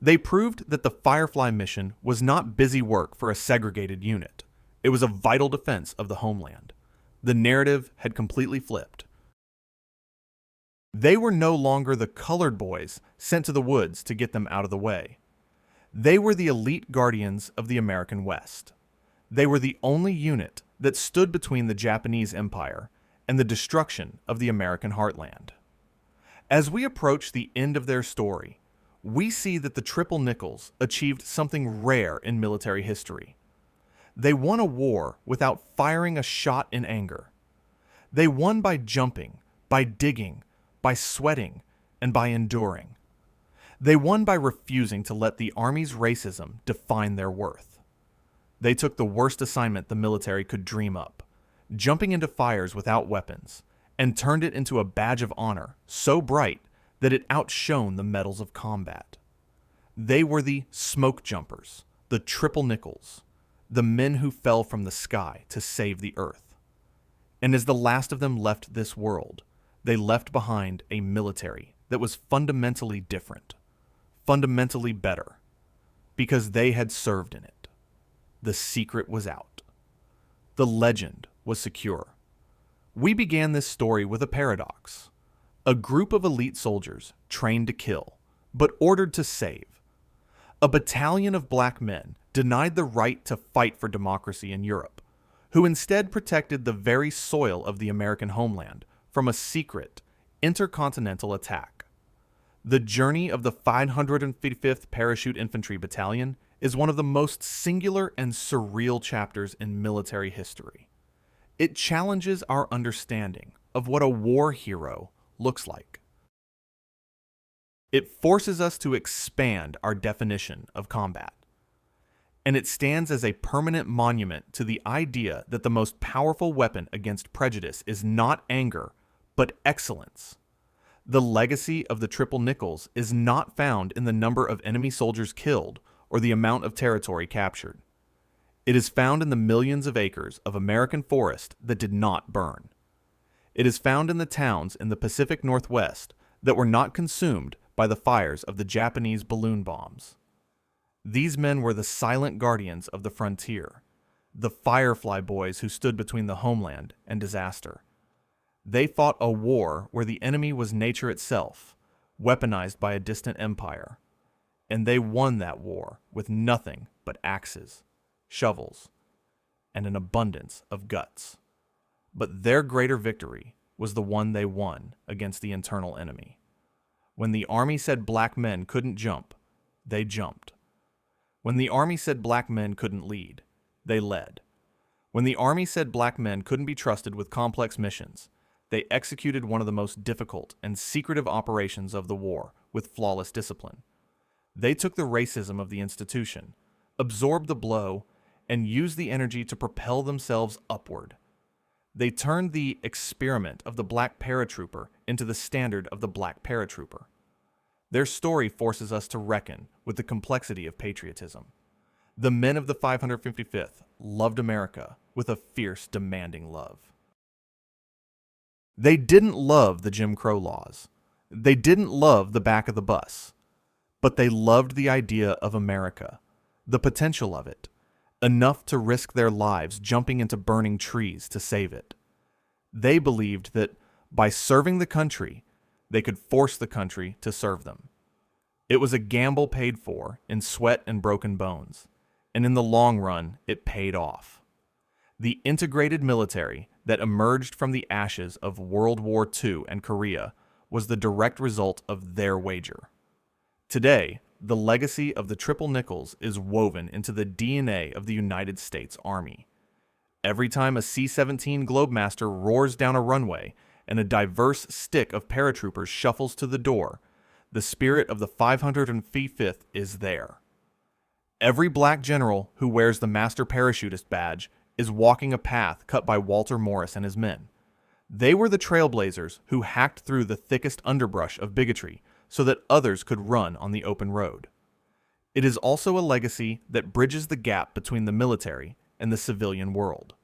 They proved that the Firefly mission was not busy work for a segregated unit. It was a vital defense of the homeland. The narrative had completely flipped. They were no longer the colored boys sent to the woods to get them out of the way. They were the elite guardians of the American West. They were the only unit that stood between the Japanese Empire and the destruction of the American heartland. As we approach the end of their story, we see that the Triple Nickles achieved something rare in military history. They won a war without firing a shot in anger. They won by jumping, by digging, by sweating, and by enduring. They won by refusing to let the Army's racism define their worth. They took the worst assignment the military could dream up, jumping into fires without weapons, and turned it into a badge of honor so bright that it outshone the medals of combat. They were the smokejumpers, the Triple Nickles, the men who fell from the sky to save the earth. And as the last of them left this world, they left behind a military that was fundamentally different, fundamentally better, because they had served in it. The secret was out. The legend was secure. We began this story with a paradox. A group of elite soldiers trained to kill, but ordered to save. A battalion of black men denied the right to fight for democracy in Europe, who instead protected the very soil of the American homeland from a secret, intercontinental attack. The journey of the 555th Parachute Infantry Battalion is one of the most singular and surreal chapters in military history. It challenges our understanding of what a war hero looks like. It forces us to expand our definition of combat. And it stands as a permanent monument to the idea that the most powerful weapon against prejudice is not anger, but excellence. The legacy of the triple Nickles is not found in the number of enemy soldiers killed or the amount of territory captured. It is found in the millions of acres of American forest that did not burn. It is found in the towns in the Pacific Northwest that were not consumed by the fires of the Japanese balloon bombs. These men were the silent guardians of the frontier, the Firefly boys who stood between the homeland and disaster. They fought a war where the enemy was nature itself, weaponized by a distant empire. And they won that war with nothing but axes, shovels, and an abundance of guts. But their greater victory was the one they won against the internal enemy. When the army said black men couldn't jump, they jumped. When the army said black men couldn't lead, they led. When the army said black men couldn't be trusted with complex missions, they executed one of the most difficult and secretive operations of the war with flawless discipline. They took the racism of the institution, absorbed the blow, and used the energy to propel themselves upward. They turned the experiment of the black paratrooper into the standard of the black paratrooper. Their story forces us to reckon with the complexity of patriotism. The men of the 555th loved America with a fierce, demanding love. They didn't love the Jim Crow laws. They didn't love the back of the bus. But they loved the idea of America, the potential of it, enough to risk their lives jumping into burning trees to save it. They believed that by serving the country, they could force the country to serve them. It was a gamble paid for in sweat and broken bones, and in the long run, it paid off. The integrated military that emerged from the ashes of World War II and Korea was the direct result of their wager. Today, the legacy of the triple Nickles is woven into the DNA of the United States Army. Every time a C-17 Globemaster roars down a runway and a diverse stick of paratroopers shuffles to the door, the spirit of the 555th is there. Every black general who wears the Master Parachutist badge is walking a path cut by Walter Morris and his men. They were the trailblazers who hacked through the thickest underbrush of bigotry so that others could run on the open road. It is also a legacy that bridges the gap between the military and the civilian world.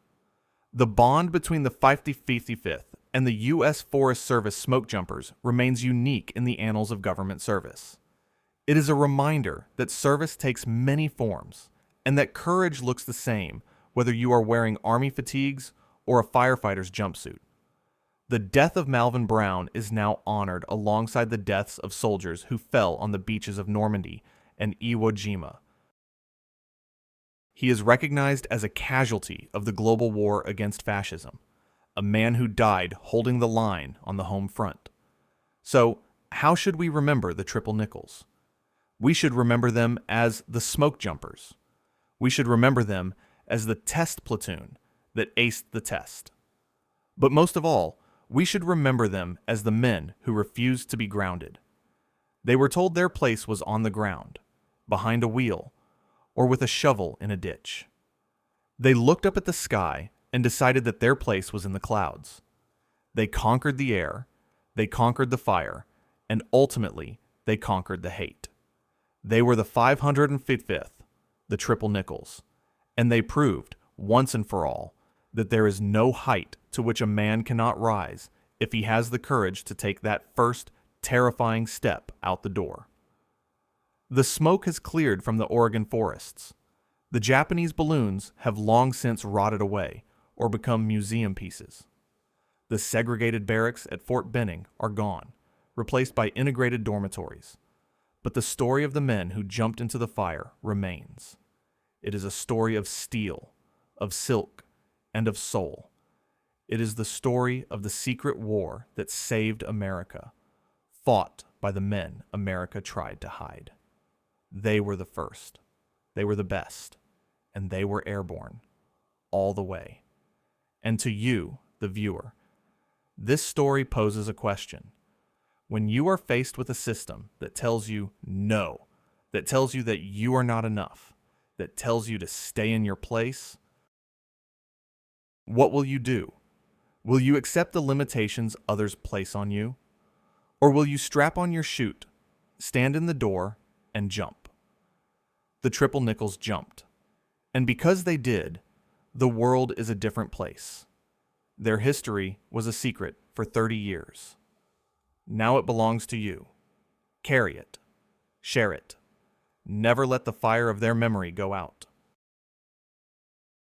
The bond between the 555th and the U.S. Forest Service smokejumpers remains unique in the annals of government service. It is a reminder that service takes many forms, and that courage looks the same whether you are wearing Army fatigues or a firefighter's jumpsuit. The death of Malvin Brown is now honored alongside the deaths of soldiers who fell on the beaches of Normandy and Iwo Jima. He is recognized as a casualty of the global war against fascism, a man who died holding the line on the home front. So, how should we remember the triple Nickles? We should remember them as the smokejumpers. We should remember them as the test platoon that aced the test. But most of all, we should remember them as the men who refused to be grounded. They were told their place was on the ground, behind a wheel, or with a shovel in a ditch. They looked up at the sky and decided that their place was in the clouds. They conquered the air, they conquered the fire, and ultimately, they conquered the hate. They were the 555th, the triple Nickles, and they proved, once and for all, that there is no height to which a man cannot rise if he has the courage to take that first terrifying step out the door. The smoke has cleared from the Oregon forests. The Japanese balloons have long since rotted away or become museum pieces. The segregated barracks at Fort Benning are gone, replaced by integrated dormitories. But the story of the men who jumped into the fire remains. It is a story of steel, of silk, and of soul. It is the story of the secret war that saved America, fought by the men America tried to hide. They were the first, they were the best, and they were airborne, all the way. And to you, the viewer, this story poses a question. When you are faced with a system that tells you no, that tells you that you are not enough, that tells you to stay in your place, what will you do? Will you accept the limitations others place on you? Or will you strap on your chute, stand in the door, and jump? The triple Nickles jumped. And because they did, the world is a different place. Their history was a secret for 30 years. Now it belongs to you. Carry it. Share it. Never let the fire of their memory go out.